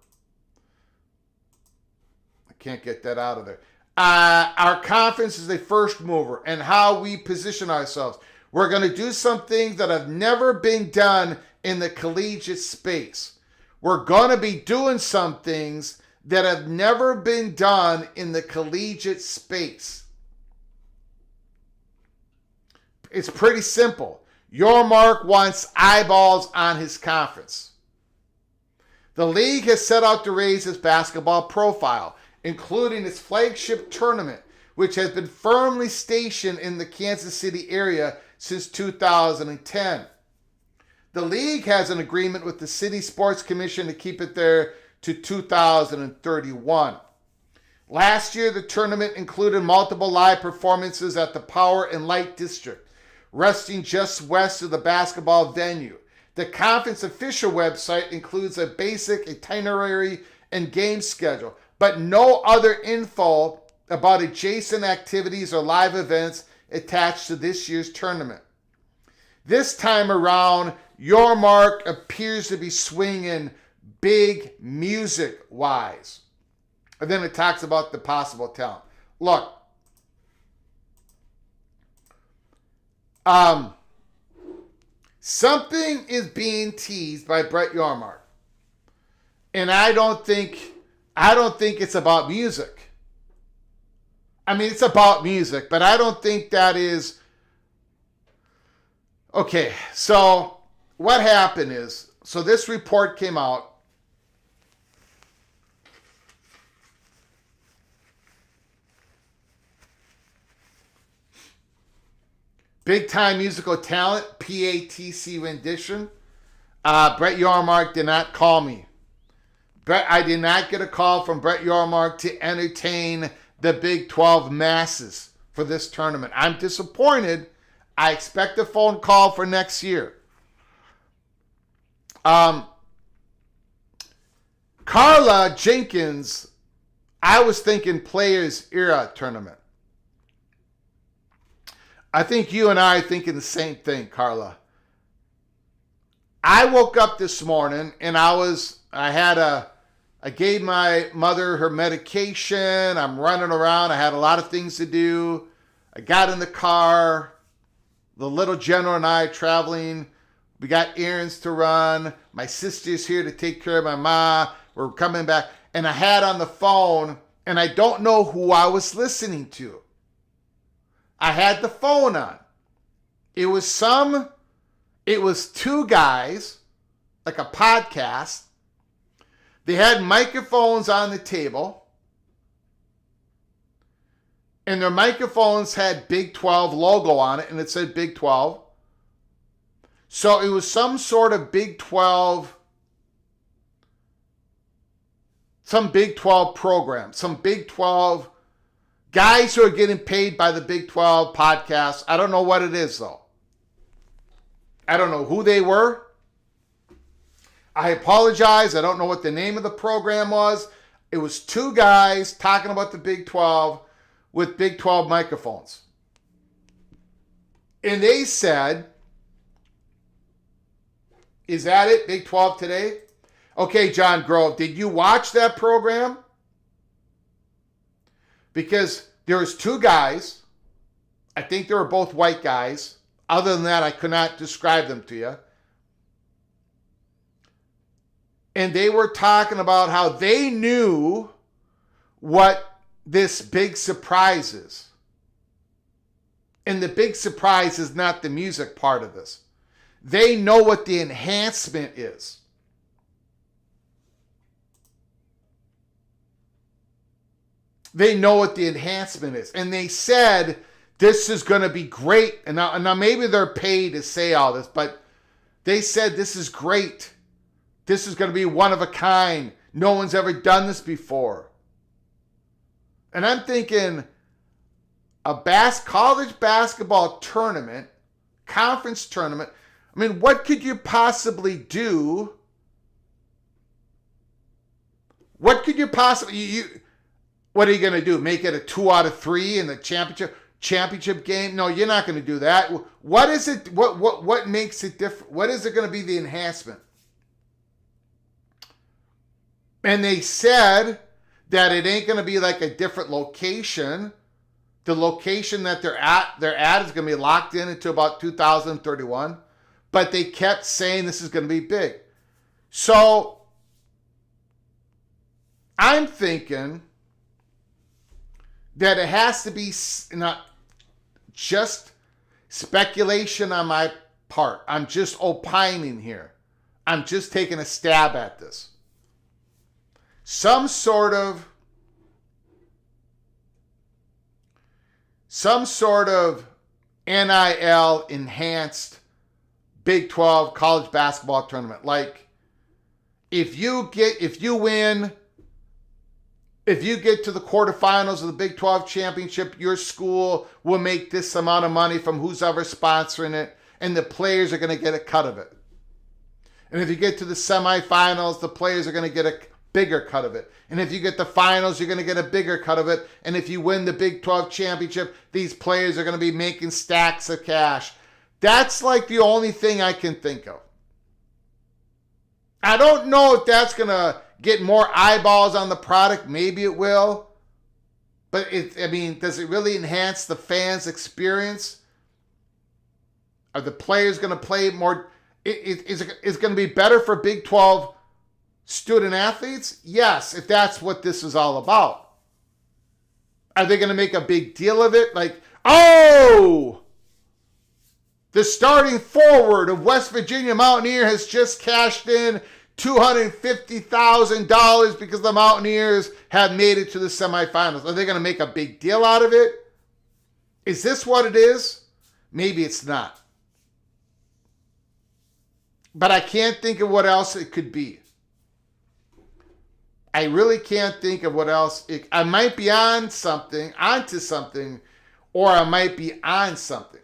I can't get that out of there. Our conference is a first mover, and how we position ourselves. We're going to do some things that have never been done in the collegiate space. We're going to be doing some things that have never been done in the collegiate space. It's pretty simple. Yormark wants eyeballs on his conference. The league has set out to raise its basketball profile, including its flagship tournament, which has been firmly stationed in the Kansas City area since 2010. The league has an agreement with the City Sports Commission to keep it there to 2031. Last year, the tournament included multiple live performances at the Power and Light District, resting just west of the basketball venue. The conference official website includes a basic itinerary and game schedule, but no other info about adjacent activities or live events attached to this year's tournament. This time around, Yormark appears to be swinging big music-wise. And then it talks about the possible talent. Look, something is being teased by Brett Yormark. And I don't think it's about music. I mean, it's about music, but I don't think that is... Okay, so what happened is, so this report came out. Big time musical talent, PATC rendition. Brett Yormark did not call me. I did not get a call from Brett Yormark to entertain the Big 12 masses for this tournament. I'm disappointed. I expect a phone call for next year. Carla Jenkins, I was thinking Players Era tournament. I think you and I are thinking the same thing, Carla. I woke up this morning and I gave my mother her medication. I'm running around. I had a lot of things to do. I got in the car. The little general and I are traveling. We got errands to run. My sister's here to take care of my mom. We're coming back. And I had on the phone, and I don't know who I was listening to. I had the phone on. It was two guys, like a podcast. They had microphones on the table. And their microphones had Big 12 logo on it, and it said Big 12. So it was some sort of Big 12, some Big 12 program, some Big 12 guys who are getting paid by the Big 12 podcast. I don't know what it is, though. I don't know who they were. I apologize. I don't know what the name of the program was. It was two guys talking about the Big 12 with Big 12 microphones. And they said, is that it, Big 12 today? Okay, John Grove, did you watch that program? Because there was two guys. I think they were both white guys. Other than that, I could not describe them to you. And they were talking about how they knew what this big surprise is. And the big surprise is not the music part of this. They know what the enhancement is. They know what the enhancement is. And they said this is going to be great. And now maybe they're paid to say all this, but they said this is great. This is going to be one of a kind. No one's ever done this before. And I'm thinking a college basketball tournament, conference tournament, I mean, what could you possibly do? What could you possibly... What are you going to do? Make it a 2 out of 3 in the championship game? No, you're not going to do that. What is it? What makes it different? What is it going to be the enhancement? And they said that it ain't going to be like a different location. The location that they're at is going to be locked in until about 2031. But they kept saying this is going to be big. So I'm thinking that it has to be not just speculation on my part. I'm just opining here. I'm just taking a stab at this. Some sort of NIL enhanced Big 12 college basketball tournament. Like if you get to the quarterfinals of the Big 12 championship, your school will make this amount of money from who's ever sponsoring it, and the players are going to get a cut of it. And if you get to the semifinals, the players are going to get a bigger cut of it. And if you get the finals, you're going to get a bigger cut of it. And if you win the Big 12 championship, these players are going to be making stacks of cash. That's like the only thing I can think of. I don't know if that's going to get more eyeballs on the product. Maybe it will. But does it really enhance the fans' experience? Are the players going to play more? Is it going to be better for Big 12 student athletes? Yes, if that's what this is all about. Are they going to make a big deal of it? Like, oh, the starting forward of West Virginia Mountaineer has just cashed in $250,000 because the Mountaineers have made it to the semifinals. Are they going to make a big deal out of it? Is this what it is? Maybe it's not. But I can't think of what else it could be. I really can't think of what else. I might be onto something, or I might be on something.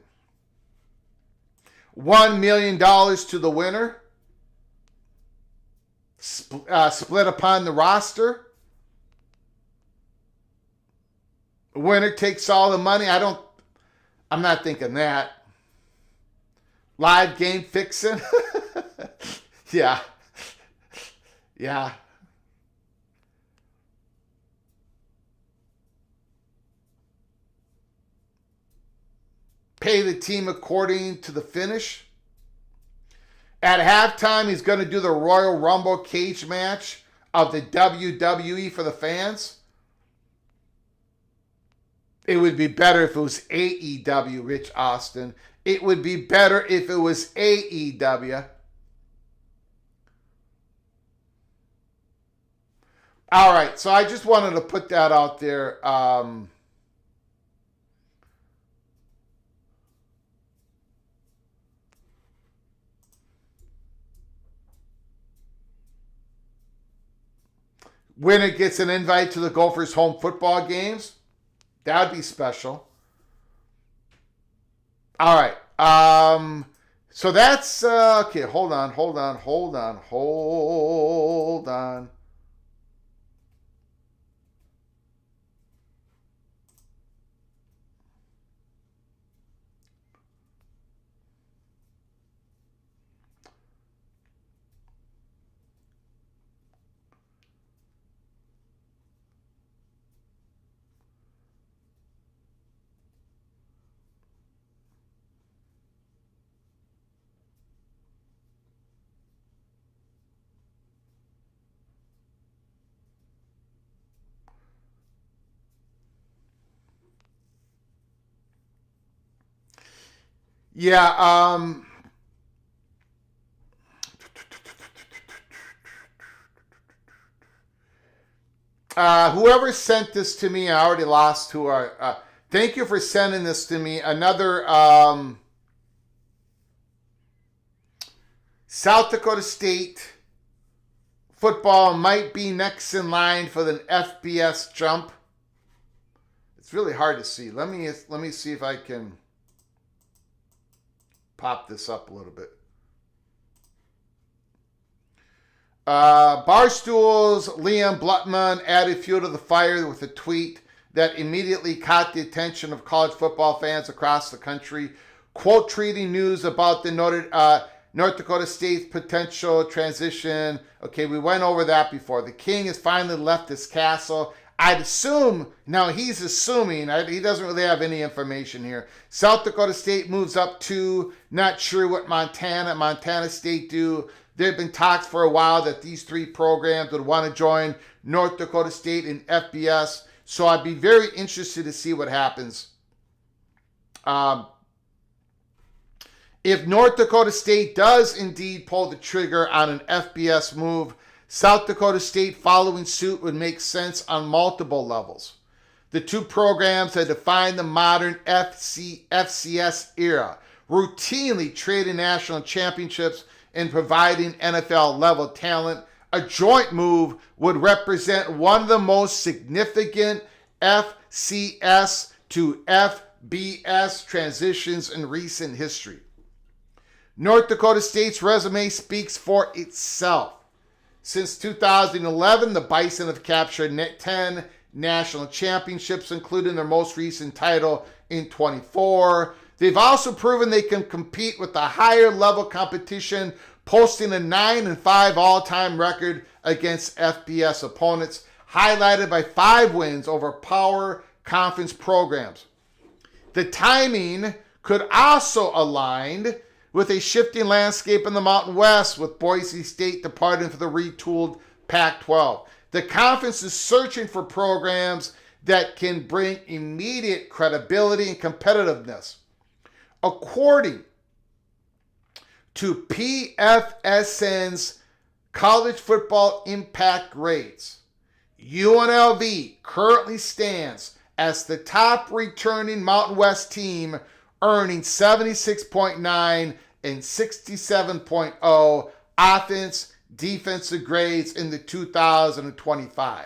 $1 million to the winner. Split upon the roster. Winner takes all the money. I'm not thinking that. Live game fixing. Yeah. Pay the team according to the finish. At halftime, he's going to do the Royal Rumble cage match of the WWE for the fans. It would be better if it was AEW, Rich Austin. It would be better if it was AEW. All right, so I just wanted to put that out there. Winner gets an invite to the Gophers home football games. That'd be special. All right. So that's okay. Hold on. Yeah. Whoever sent this to me, I already lost who I. Thank you for sending this to me. Another South Dakota State football might be next in line for the FBS jump. It's really hard to see. Let me see if I can pop this up a little bit. Barstool's Liam Blutman added fuel to the fire with a tweet that immediately caught the attention of college football fans across the country. Quote tweeting news about the noted North Dakota State's potential transition. Okay, we went over that before. The king has finally left his castle. I'd assume, now he's assuming, he doesn't really have any information here. South Dakota State moves up to, not sure what Montana State do. There have been talks for a while that these three programs would want to join North Dakota State in FBS. So I'd be very interested to see what happens. If North Dakota State does indeed pull the trigger on an FBS move, South Dakota State following suit would make sense on multiple levels. The two programs that define the modern FCS era, routinely trading national championships and providing NFL-level talent. A joint move would represent one of the most significant FCS to FBS transitions in recent history. North Dakota State's resume speaks for itself. Since 2011, the Bison have captured 10 national championships, including their most recent title in 24. They've also proven they can compete with the higher level competition, posting a 9-5 all-time record against FBS opponents, highlighted by 5 wins over power conference programs. The timing could also align with a shifting landscape in the Mountain West, with Boise State departing for the retooled Pac-12. The conference is searching for programs that can bring immediate credibility and competitiveness. According to PFSN's college football impact grades, UNLV currently stands as the top returning Mountain West team, earning 76.9 and 67.0 offense, defensive grades in the 2025.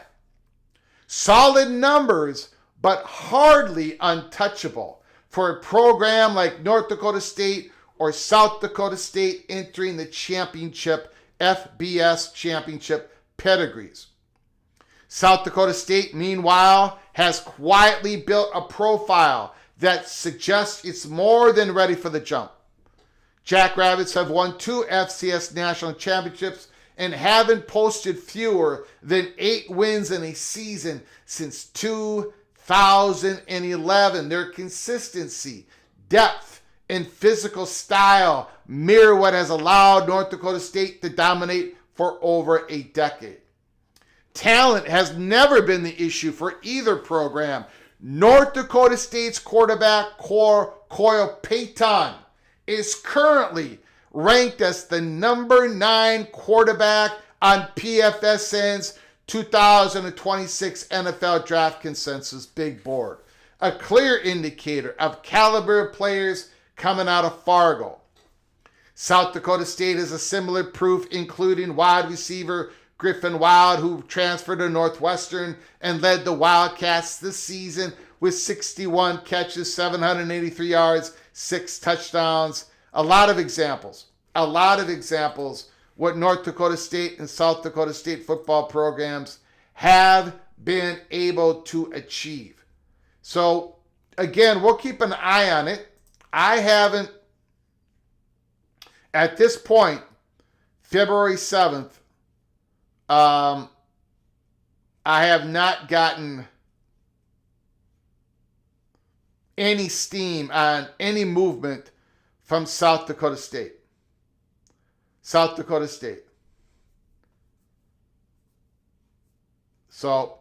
Solid numbers, but hardly untouchable for a program like North Dakota State or South Dakota State entering the championship, FBS championship pedigrees. South Dakota State, meanwhile, has quietly built a profile that suggests it's more than ready for the jump. Jackrabbits have won 2 FCS national championships and haven't posted fewer than 8 wins in a season since 2011. Their consistency, depth, and physical style mirror what has allowed North Dakota State to dominate for over a decade. Talent has never been the issue for either program. North Dakota State's quarterback, Coyle Payton, is currently ranked as the number 9 quarterback on PFSN's 2026 NFL Draft Consensus Big Board, a clear indicator of caliber of players coming out of Fargo. South Dakota State has a similar proof, including wide receiver Griffin Wild, who transferred to Northwestern and led the Wildcats this season with 61 catches, 783 yards, 6 touchdowns. A lot of examples what North Dakota State and South Dakota State football programs have been able to achieve. So, again, we'll keep an eye on it. I haven't, at this point, February 7th, I have not gotten any steam on any movement from South Dakota State. South Dakota State. So,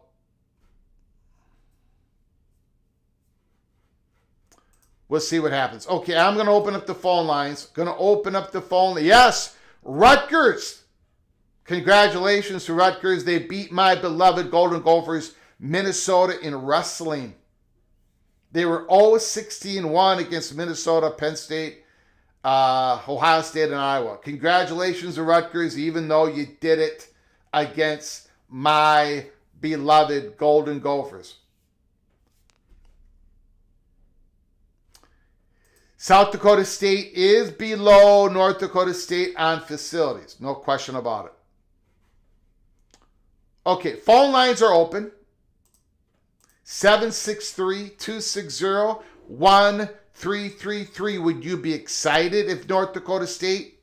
We'll see what happens. Okay, I'm going to open up the phone lines. Yes, Rutgers. Congratulations to Rutgers. They beat my beloved Golden Gophers, Minnesota, in wrestling. They were 0-16-1 against Minnesota, Penn State, Ohio State, and Iowa. Congratulations to Rutgers, even though you did it against my beloved Golden Gophers. South Dakota State is below North Dakota State on facilities. No question about it. Okay, phone lines are open. 763-260-1333. Would you be excited if North Dakota State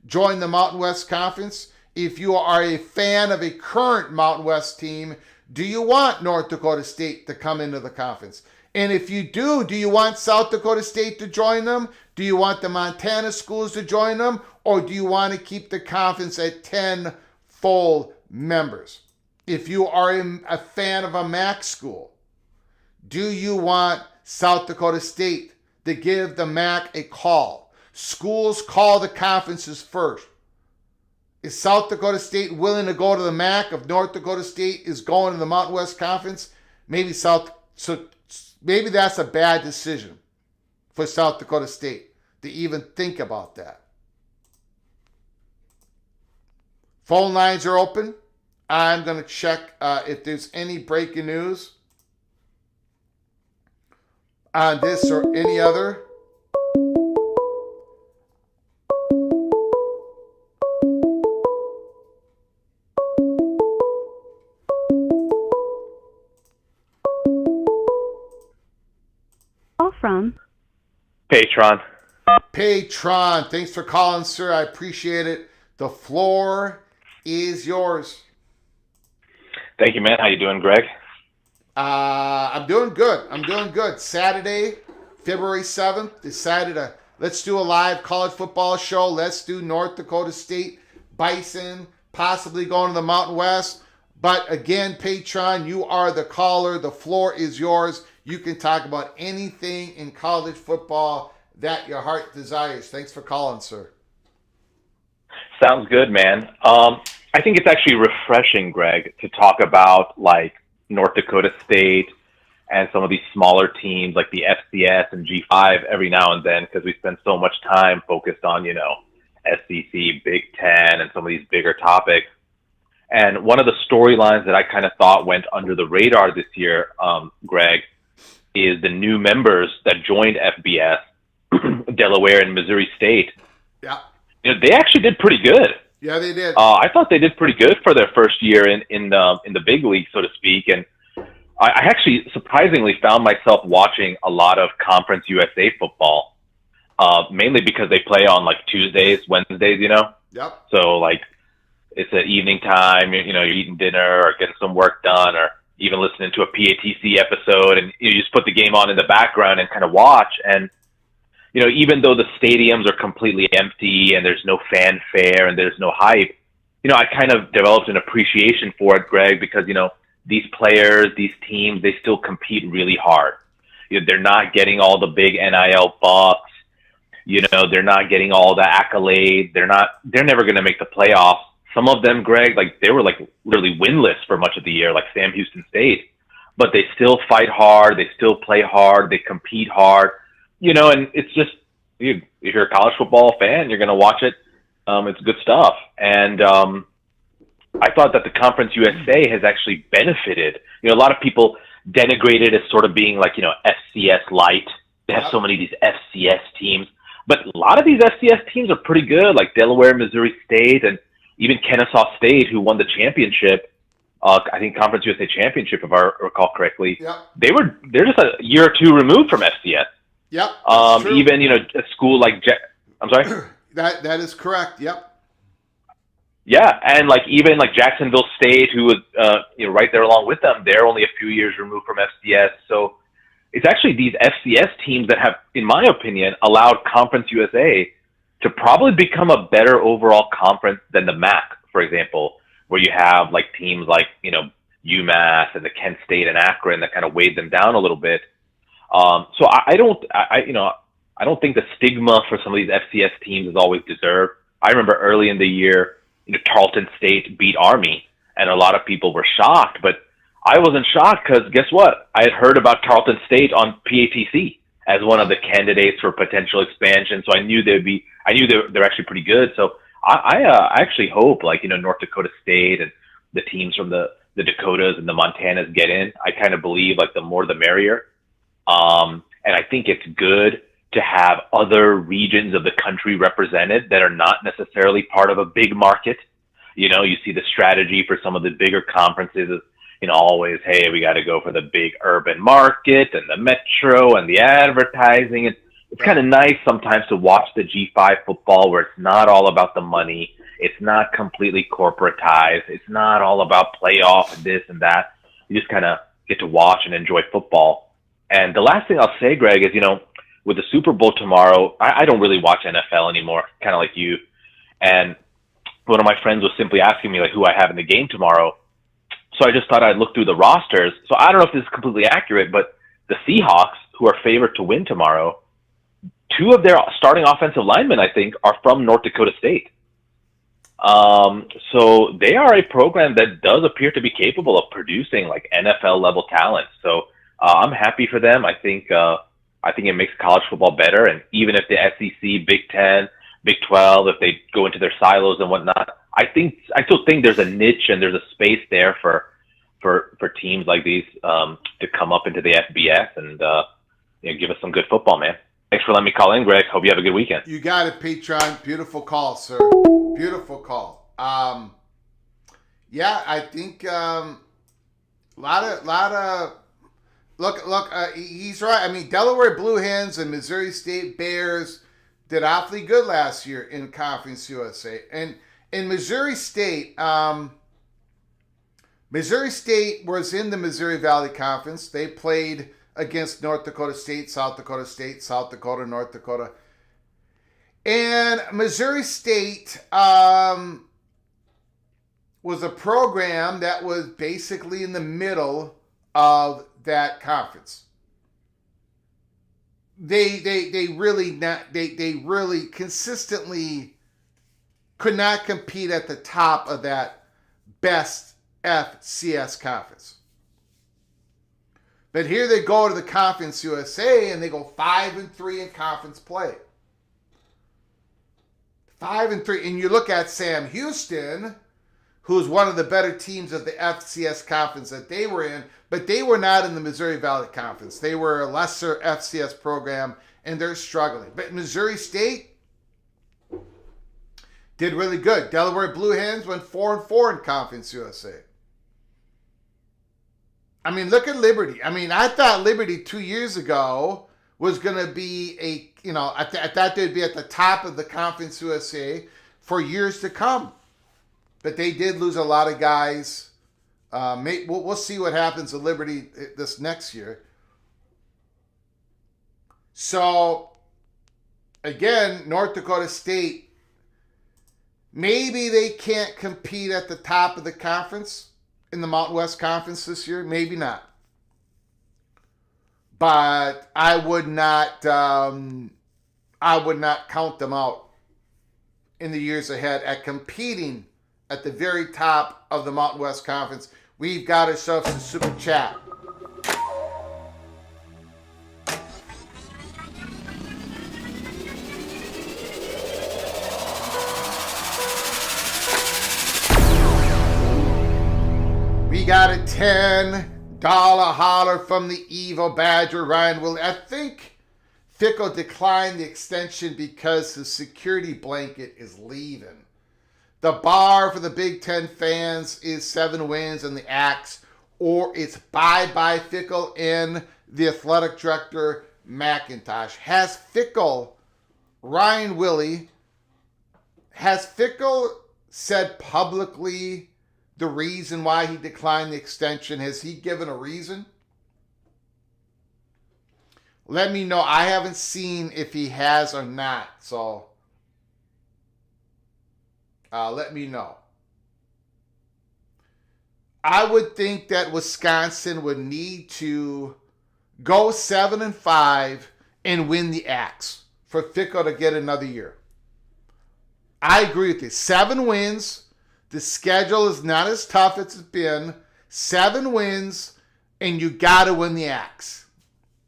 joined the Mountain West Conference? If you are a fan of a current Mountain West team, do you want North Dakota State to come into the conference? And if you do you want South Dakota State to join them? Do you want the Montana schools to join them? Or do you want to keep the conference at 10 full members? If you are a fan of a MAC school, do you want South Dakota State to give the MAC a call? Schools call the conferences first. Is South Dakota State willing to go to the MAC if North Dakota State is going to the Mountain West Conference? Maybe that's a bad decision for South Dakota State to even think about that. Phone lines are open. I'm going to check if there's any breaking news on this or any other. Call from Patron. Thanks for calling, sir. I appreciate it. The floor is yours. Thank you, man. How you doing, Greg? I'm doing good. Saturday, February 7th, decided let's do a live college football show. Let's do North Dakota State, Bison, possibly going to the Mountain West. But again, Patron, you are the caller. The floor is yours. You can talk about anything in college football that your heart desires. Thanks for calling, sir. Sounds good, man. I think it's actually refreshing, Greg, to talk about like North Dakota State and some of these smaller teams like the FCS and G5 every now and then, because we spend so much time focused on, SEC, Big Ten, and some of these bigger topics. And one of the storylines that I kind of thought went under the radar this year, Greg, is the new members that joined FBS, Delaware and Missouri State. Yeah. They actually did pretty good. Yeah, they did. I thought they did pretty good for their first year in the big league, so to speak. And I actually surprisingly found myself watching a lot of Conference USA football, mainly because they play on like Tuesdays, Wednesdays, Yep. So like it's an evening time, you're eating dinner or getting some work done or even listening to a PATC episode, and you just put the game on in the background and kind of watch. And even though the stadiums are completely empty and there's no fanfare and there's no hype, I kind of developed an appreciation for it, Greg, because, these players, these teams, they still compete really hard. They're not getting all the big NIL bucks. They're not getting all the accolades. They're never going to make the playoffs. Some of them, Greg, like they were like literally winless for much of the year, like Sam Houston State, but they still fight hard. They still play hard. They compete hard. And it's just, if you're a college football fan, you're going to watch it. It's good stuff. And I thought that the Conference USA has actually benefited. A lot of people denigrate it as sort of being like, FCS light. They have so many of these FCS teams. But a lot of these FCS teams are pretty good, like Delaware, Missouri State, and even Kennesaw State, who won the championship. I think Conference USA championship, if I recall correctly. Yep. They're just a year or two removed from FCS. Yep. Even, a school like, I'm sorry? That is correct. Yep. Yeah. And like, even like Jacksonville State, who was, right there along with them, they're only a few years removed from FCS. So it's actually these FCS teams that have, in my opinion, allowed Conference USA to probably become a better overall conference than the MAC, for example, where you have like teams like, UMass and the Kent State and Akron that kind of weighed them down a little bit. So I don't, I don't think the stigma for some of these FCS teams is always deserved. I remember early in the year, Tarleton State beat Army, and a lot of people were shocked, but I wasn't shocked because guess what? I had heard about Tarleton State on PATC as one of the candidates for potential expansion, so I knew they're actually pretty good. So I actually hope, like, North Dakota State and the teams from the Dakotas and the Montanas get in. I kind of believe, like, the more the merrier. And I think it's good to have other regions of the country represented that are not necessarily part of a big market. You see the strategy for some of the bigger conferences is, always, hey, we got to go for the big urban market and the metro and the advertising. And it's kind of nice sometimes to watch the G5 football where it's not all about the money. It's not completely corporatized. It's not all about playoff and this and that. You just kind of get to watch and enjoy football. And the last thing I'll say, Greg, is, with the Super Bowl tomorrow, I don't really watch NFL anymore, kind of like you. And one of my friends was simply asking me, like, who I have in the game tomorrow. So I just thought I'd look through the rosters. So I don't know if this is completely accurate, but the Seahawks, who are favored to win tomorrow, 2 of their starting offensive linemen, I think, are from North Dakota State. So they are a program that does appear to be capable of producing, like, NFL level talent. So I'm happy for them. I think it makes college football better. And even if the SEC, Big Ten, Big 12, if they go into their silos and whatnot, I still think there's a niche and there's a space there for teams like these to come up into the FBS and give us some good football, man. Thanks for letting me call in, Greg. Hope you have a good weekend. You got it, Patron. Beautiful call, sir. Beautiful call. Yeah, I think lot of look. He's right. I mean, Delaware Blue Hens and Missouri State Bears did awfully good last year in Conference USA. And in Missouri State was in the Missouri Valley Conference. They played against North Dakota State, South Dakota, North Dakota. And Missouri State was a program that was basically in the middle of that conference. They really consistently could not compete at the top of that best FCS conference. But here they go to the Conference USA and they go 5-3 in conference play. 5-3, and you look at Sam Houston, who's one of the better teams of the FCS conference that they were in, but they were not in the Missouri Valley Conference. They were a lesser FCS program, and they're struggling. But Missouri State did really good. Delaware Blue Hens went 4-4 in Conference USA. I mean, look at Liberty. I mean, I thought Liberty 2 years ago was going to be I thought they'd be at the top of the Conference USA for years to come. But they did lose a lot of guys. We'll see what happens to Liberty this next year. So, again, North Dakota State, maybe they can't compete at the top of the conference in the Mountain West Conference this year. Maybe not. But I would not count them out in the years ahead at competing at the very top of the Mountain West Conference. We've got ourselves a super chat. We got a $10 holler from the evil Badger, Ryan Will. I think Fickle declined the extension because his security blanket is leaving. The bar for the Big Ten fans is 7 wins and the axe, or it's bye-bye Fickle and the athletic director, McIntosh. Has Fickle said publicly the reason why he declined the extension? Has he given a reason? Let me know. I haven't seen if he has or not, so let me know. I would think that Wisconsin would need to go 7-5 and win the Axe for Fickle to get another year. I agree with you. 7 wins. The schedule is not as tough as it's been. 7 wins, and you got to win the Axe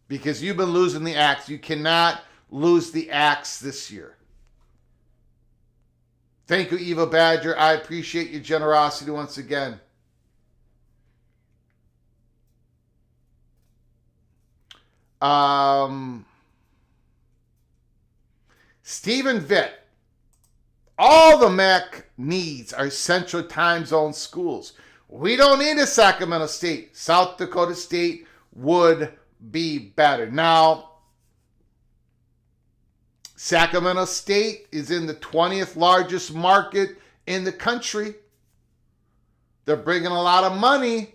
because you've been losing the Axe. You cannot lose the Axe this year. Thank you, Eva Badger. I appreciate your generosity once again. Stephen Vitt. All the MAC needs are Central Time Zone schools. We don't need a Sacramento State. South Dakota State would be better. Now, Sacramento State is in the 20th largest market in the country. They're bringing a lot of money.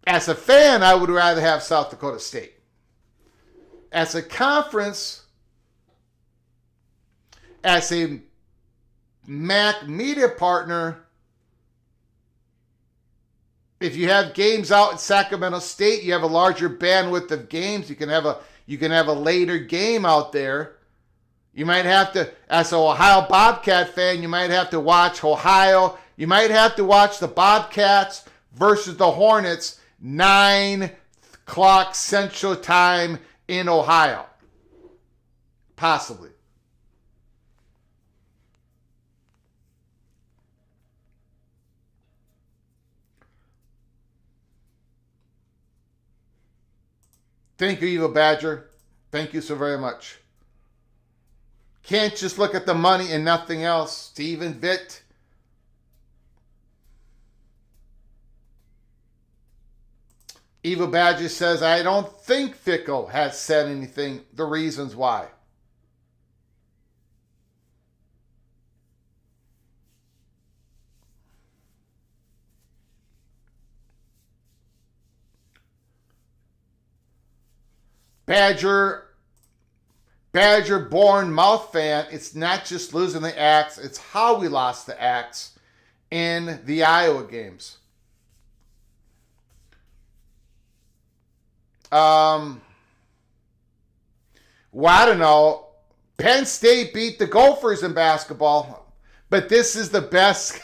As a fan, I would rather have South Dakota State. As a conference, as a MAC media partner, if you have games out at Sacramento State, you have a larger bandwidth of games. You can have a later game out there. You might have to, as an Ohio Bobcat fan, you might have to watch Ohio. You might have to watch the Bobcats versus the Hornets, 9 o'clock Central Time in Ohio. Possibly. Thank you, Eva Badger. Thank you so very much. Can't just look at the money and nothing else. Stephen Vitt. Eva Badger says, I don't think Fickle has said anything. The reasons why. Badger-born mouth fan, it's not just losing the Axe, it's how we lost the Axe in the Iowa games. Well, I don't know. Penn State beat the Gophers in basketball, but this is the best.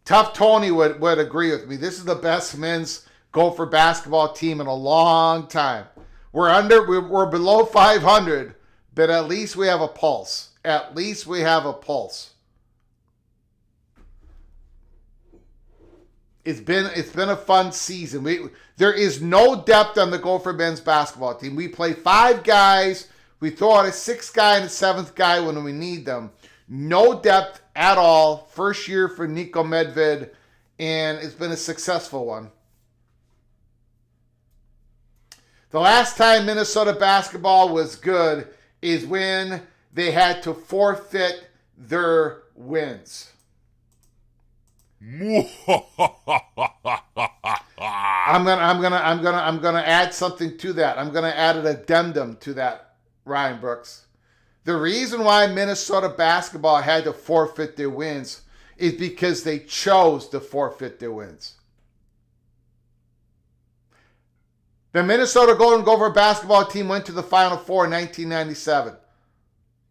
Tough Tony would agree with me. This is the best men's Gopher basketball team in a long time. We're below 500, but at least we have a pulse. At least we have a pulse. It's been a fun season. There is no depth on the Gopher men's basketball team. We play 5 guys. We throw out a 6th guy and a 7th guy when we need them. No depth at all. First year for Nico Medved, and it's been a successful one. The last time Minnesota basketball was good is when they had to forfeit their wins. I'm gonna add something to that. I'm gonna add an addendum to that, Ryan Brooks. The reason why Minnesota basketball had to forfeit their wins is because they chose to forfeit their wins. The Minnesota Golden Gopher basketball team went to the Final Four in 1997.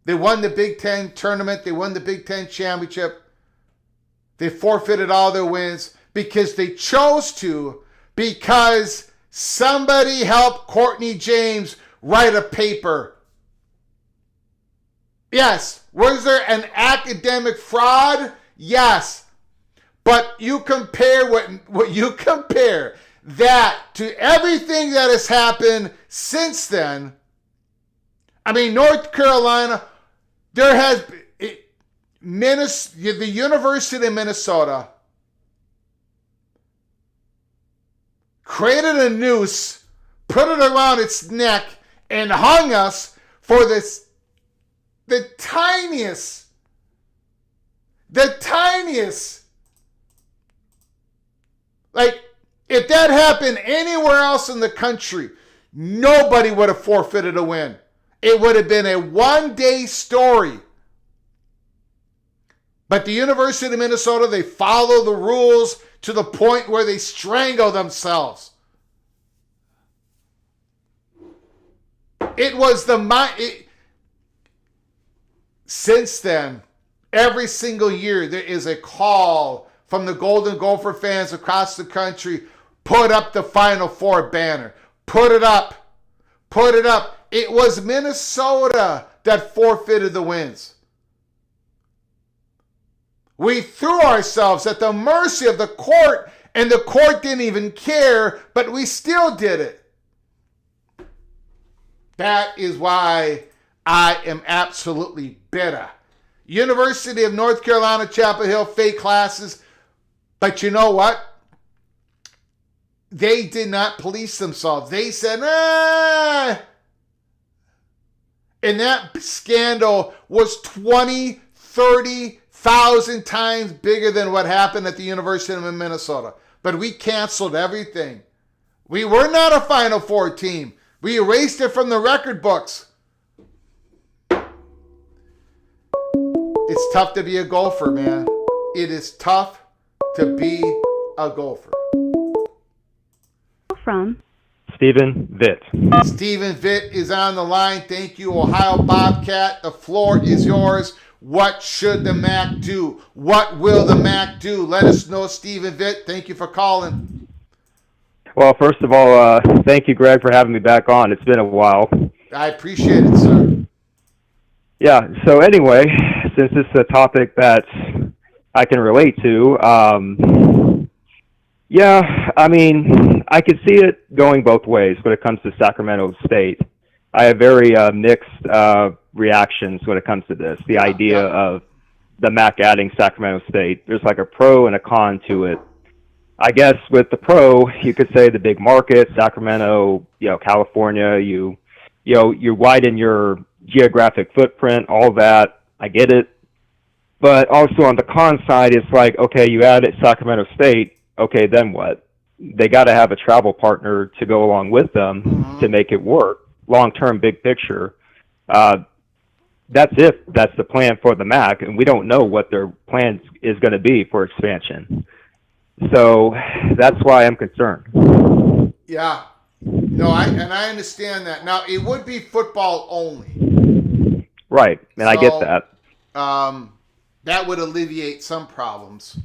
They won the Big Ten tournament. They won the Big Ten championship. They forfeited all their wins because they chose to, because somebody helped Courtney James write a paper. Yes. Was there an academic fraud? Yes. But you compare what you compare that to everything that has happened since then. I mean, North Carolina, there has the University of Minnesota created a noose, put it around its neck, and hung us for the tiniest, like, if that happened anywhere else in the country, nobody would have forfeited a win. It would have been a one-day story. But the University of Minnesota, they follow the rules to the point where they strangle themselves. It was since then, every single year there is a call from the Golden Gopher fans across the country, put up the Final Four banner. Put it up. Put it up. It was Minnesota that forfeited the wins. We threw ourselves at the mercy of the court, and the court didn't even care, but we still did it. That is why I am absolutely bitter. University of North Carolina, Chapel Hill, fake classes. But you know what? They did not police themselves. They said, And that scandal was 20, 30,000 times bigger than what happened at the University of Minnesota. But we canceled everything. We were not a Final Four team. We erased it from the record books. It's tough to be a Gopher, man. It is tough to be a Gopher. From Stephen Vitt. Stephen Vitt is on the line. Thank you, Ohio Bobcat. The floor is yours. What should the MAC do? What will the MAC do? Let us know, Stephen Vitt. Thank you for calling. Well, first of all, thank you, Greg, for having me back on. It's been a while. I appreciate it, sir. Yeah, so anyway, since this is a topic that I can relate to, I mean, I could see it going both ways when it comes to Sacramento State. I have very mixed reactions when it comes to this. The idea of the MAC adding Sacramento State, there's like a pro and a con to it. I guess with the pro, you could say the big market, Sacramento, California, you widen your geographic footprint, all that. I get it. But also on the con side, it's like, okay, you added Sacramento State. Okay, then what? They got to have a travel partner to go along with them to make it work. Long-term, big picture. That's if that's the plan for the MAC, and we don't know what their plan is going to be for expansion. So that's why I'm concerned. Yeah. No, I understand that. Now, it would be football only. Right, and I get that. That would alleviate some problems.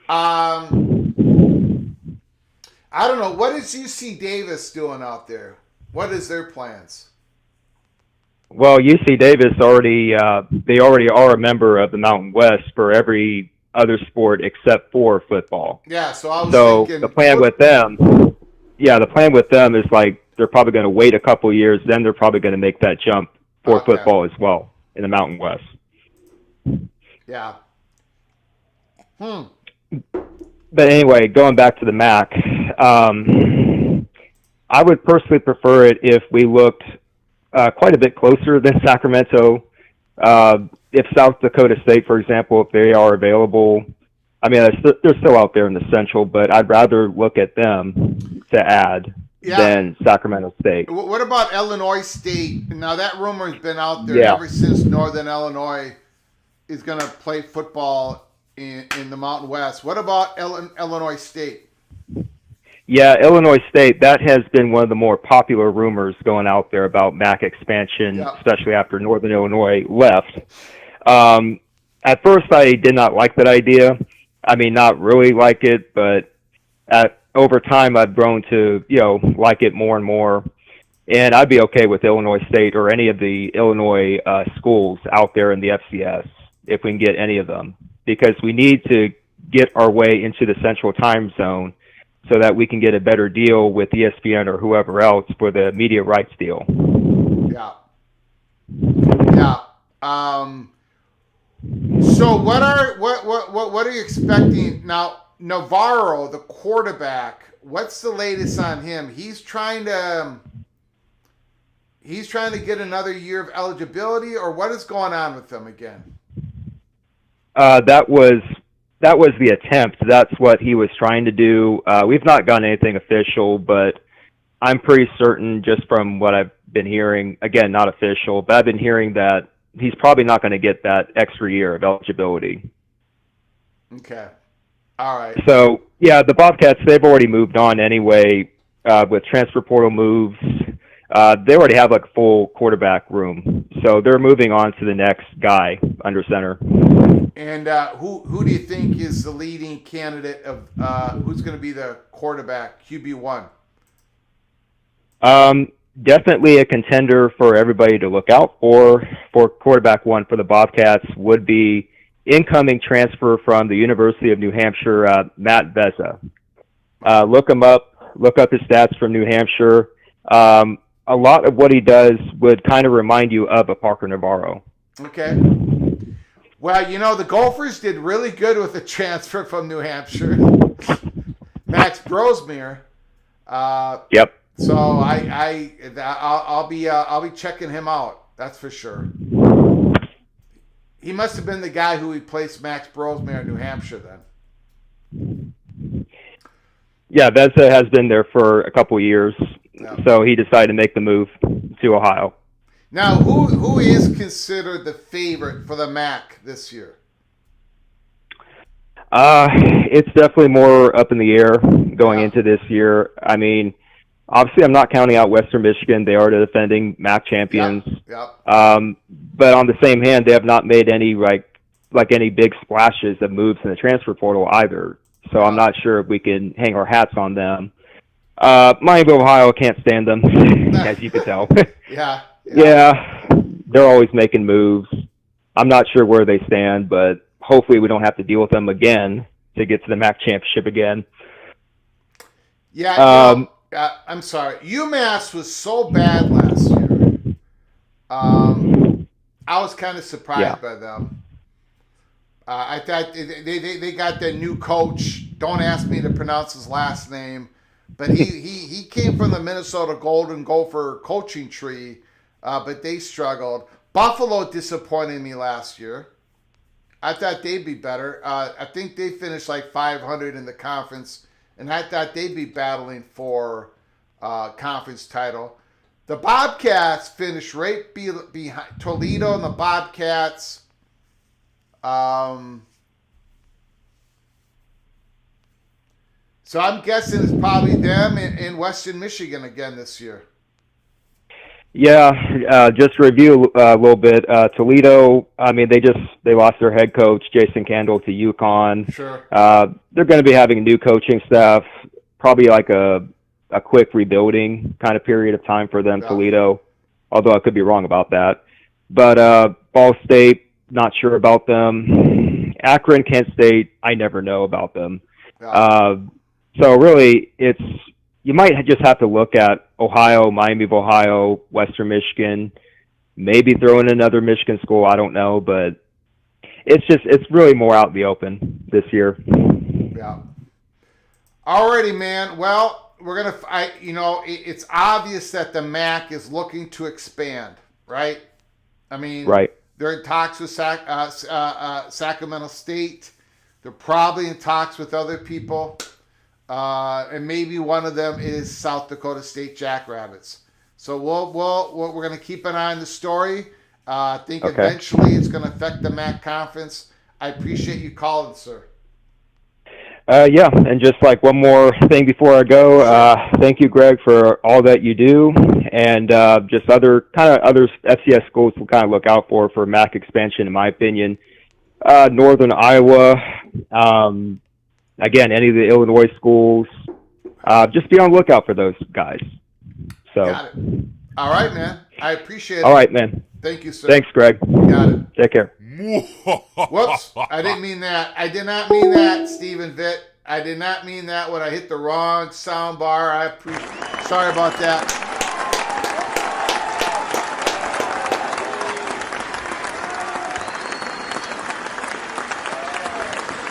I don't know. What is UC Davis doing out there? What is their plans? Well, UC Davis already are a member of the Mountain West for every other sport except for football. Yeah, so I was thinking the plan with them is like they're probably going to wait a couple years, then they're probably going to make that jump for football as well in the Mountain West. Yeah. But anyway, going back to the MAC, I would personally prefer it if we looked quite a bit closer than Sacramento. If South Dakota State, for example, if they are available, I mean, they're still out there in the Central, but I'd rather look at them to add than Sacramento State. What about Illinois State? Now, that rumor has been out there ever since Northern Illinois is going to play football in the Mountain West. What about Illinois State? Yeah, Illinois State, that has been one of the more popular rumors going out there about MAC expansion, especially after Northern Illinois left. At first, I did not like that idea. I mean, not really like it, but over time, I've grown to, like it more and more. And I'd be okay with Illinois State or any of the Illinois schools out there in the FCS, if we can get any of them, because we need to get our way into the Central Time Zone so that we can get a better deal with ESPN or whoever else for the media rights deal. Yeah. So what are you expecting now? Navarro, the quarterback, what's the latest on him? He's trying to get another year of eligibility, or what is going on with him again? That was the attempt. That's what he was trying to do. We've not gotten anything official, but I'm pretty certain, just from what I've been hearing, again, not official, but I've been hearing that he's probably not going to get that extra year of eligibility. Okay. All right. So Yeah, the Bobcats, they've already moved on anyway with transfer portal moves. They already have like a full quarterback room. So they're moving on to the next guy under center. And who do you think is the leading candidate of who's going to be the quarterback, QB1? Definitely a contender for everybody to look out for quarterback one for the Bobcats would be incoming transfer from the University of New Hampshire, Matt Beza. Look him up. Look up his stats from New Hampshire. A lot of what he does would kind of remind you of a Parker Navarro. Okay. Well, you know, the Gophers did really good with the transfer from New Hampshire. Max Brosmere. Yep. So I'll be checking him out. That's for sure. He must have been the guy who replaced Max Brosmere in New Hampshire then. Yeah, Beza has been there for a couple years, so he decided to make the move to Ohio. Now, who is considered the favorite for the MAC this year? It's definitely more up in the air going into this year. I mean, obviously, I'm not counting out Western Michigan. They are the defending MAC champions. Yep. But on the same hand, they have not made any like any big splashes of moves in the transfer portal either. So I'm not sure if we can hang our hats on them. Miami of Ohio, can't stand them, as you can tell. Yeah, they're always making moves. I'm not sure where they stand, but hopefully we don't have to deal with them again to get to the MAC championship again. Yeah, I'm sorry. UMass was so bad last year. I was kind of surprised by them. I thought they got their new coach. Don't ask me to pronounce his last name, but he came from the Minnesota Golden Gopher coaching tree, but they struggled. Buffalo disappointed me last year. I thought they'd be better. I think they finished like 500 in the conference, and I thought they'd be battling for conference title. The Bobcats finished right behind Toledo and the Bobcats. So I'm guessing it's probably them in Western Michigan again this year. Yeah, just to review a little bit. Toledo, I mean, they lost their head coach, Jason Candle, to UConn. Sure. They're going to be having a new coaching staff, probably like a quick rebuilding kind of period of time for them, Toledo, although I could be wrong about that. But Ball State, not sure about them. Akron, Kent State, I never know about them. So really, you might just have to look at Ohio, Miami of Ohio, Western Michigan, maybe throw in another Michigan school. I don't know, but it's really more out in the open this year. Yeah. Alrighty, man. Well, it's obvious that the MAC is looking to expand, right? I mean, right. They're in talks with Sacramento State. They're probably in talks with other people. And maybe one of them is South Dakota State Jackrabbits. So we're going to keep an eye on the story. I think eventually it's going to affect the MAC conference. I appreciate you calling, sir. Yeah, and just like one more thing before I go, thank you, Greg, for all that you do, and just other FCS schools to kind of look out for MAC expansion, in my opinion. Northern Iowa, again, any of the Illinois schools, just be on the lookout for those guys. So, got it. All right, man. I appreciate it. All right, man. Thank you, sir. Thanks, Greg. Got it. Take care. Whoops. I didn't mean that. I did not mean that, Stephen Vitt. I did not mean that when I hit the wrong sound bar. Sorry about that.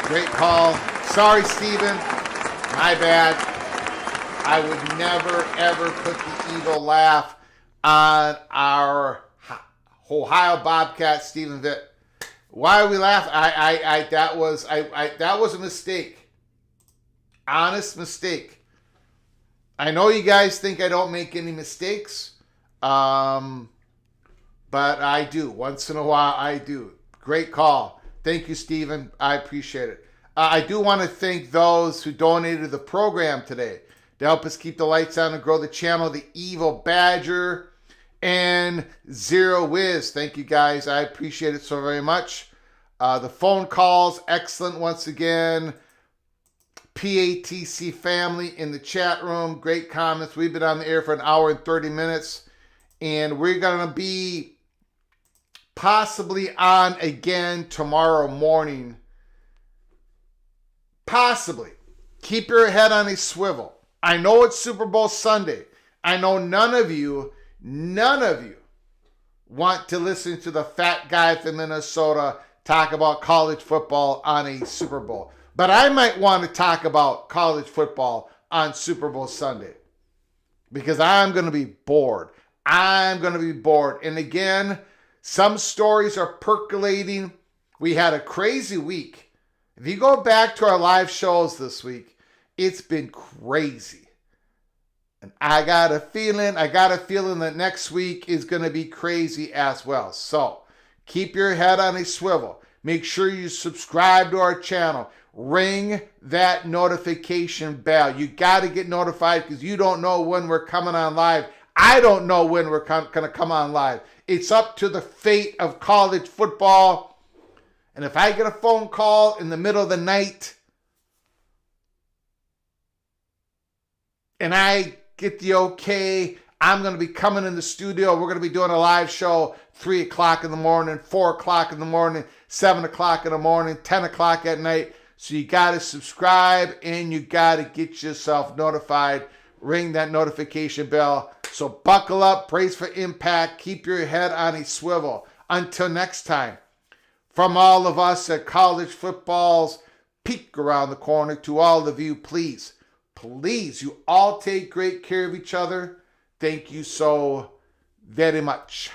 Great call. Sorry, Stephen. My bad. I would never, ever put the evil laugh on our Ohio Bobcat, Stephen Vitt. Why are we laughing? That was a mistake. Honest mistake. I know you guys think I don't make any mistakes, but I do. Once in a while, I do. Great call. Thank you, Stephen. I appreciate it. I do want to thank those who donated to the program today to help us keep the lights on and grow the channel. The Evil Badger and Zero Wiz. Thank you guys. I appreciate it so very much. The phone calls, excellent once again. PATC family in the chat room, great comments. We've been on the air for an hour and 30 minutes, and we're going to be possibly on again tomorrow morning. Possibly. Keep your head on a swivel. I know it's Super Bowl Sunday. I know none of you want to listen to the fat guy from Minnesota talk about college football on a Super Bowl. But I might want to talk about college football on Super Bowl Sunday because I'm going to be bored. And again, some stories are percolating. We had a crazy week. If you go back to our live shows this week, it's been crazy. And I got a feeling that next week is going to be crazy as well. So keep your head on a swivel. Make sure you subscribe to our channel. Ring that notification bell. You got to get notified because you don't know when we're coming on live. I don't know when we're going to come on live. It's up to the fate of college football. And if I get a phone call in the middle of the night and I get the okay, I'm going to be coming in the studio. We're going to be doing a live show 3 o'clock in the morning, 4 o'clock in the morning, 7 o'clock in the morning, 10 o'clock at night. So you got to subscribe and you got to get yourself notified. Ring that notification bell. So buckle up, brace for impact, keep your head on a swivel. Until next time, from all of us at College Football's Peek Around the Corner, to all of you, please, you all take great care of each other. Thank you so very much.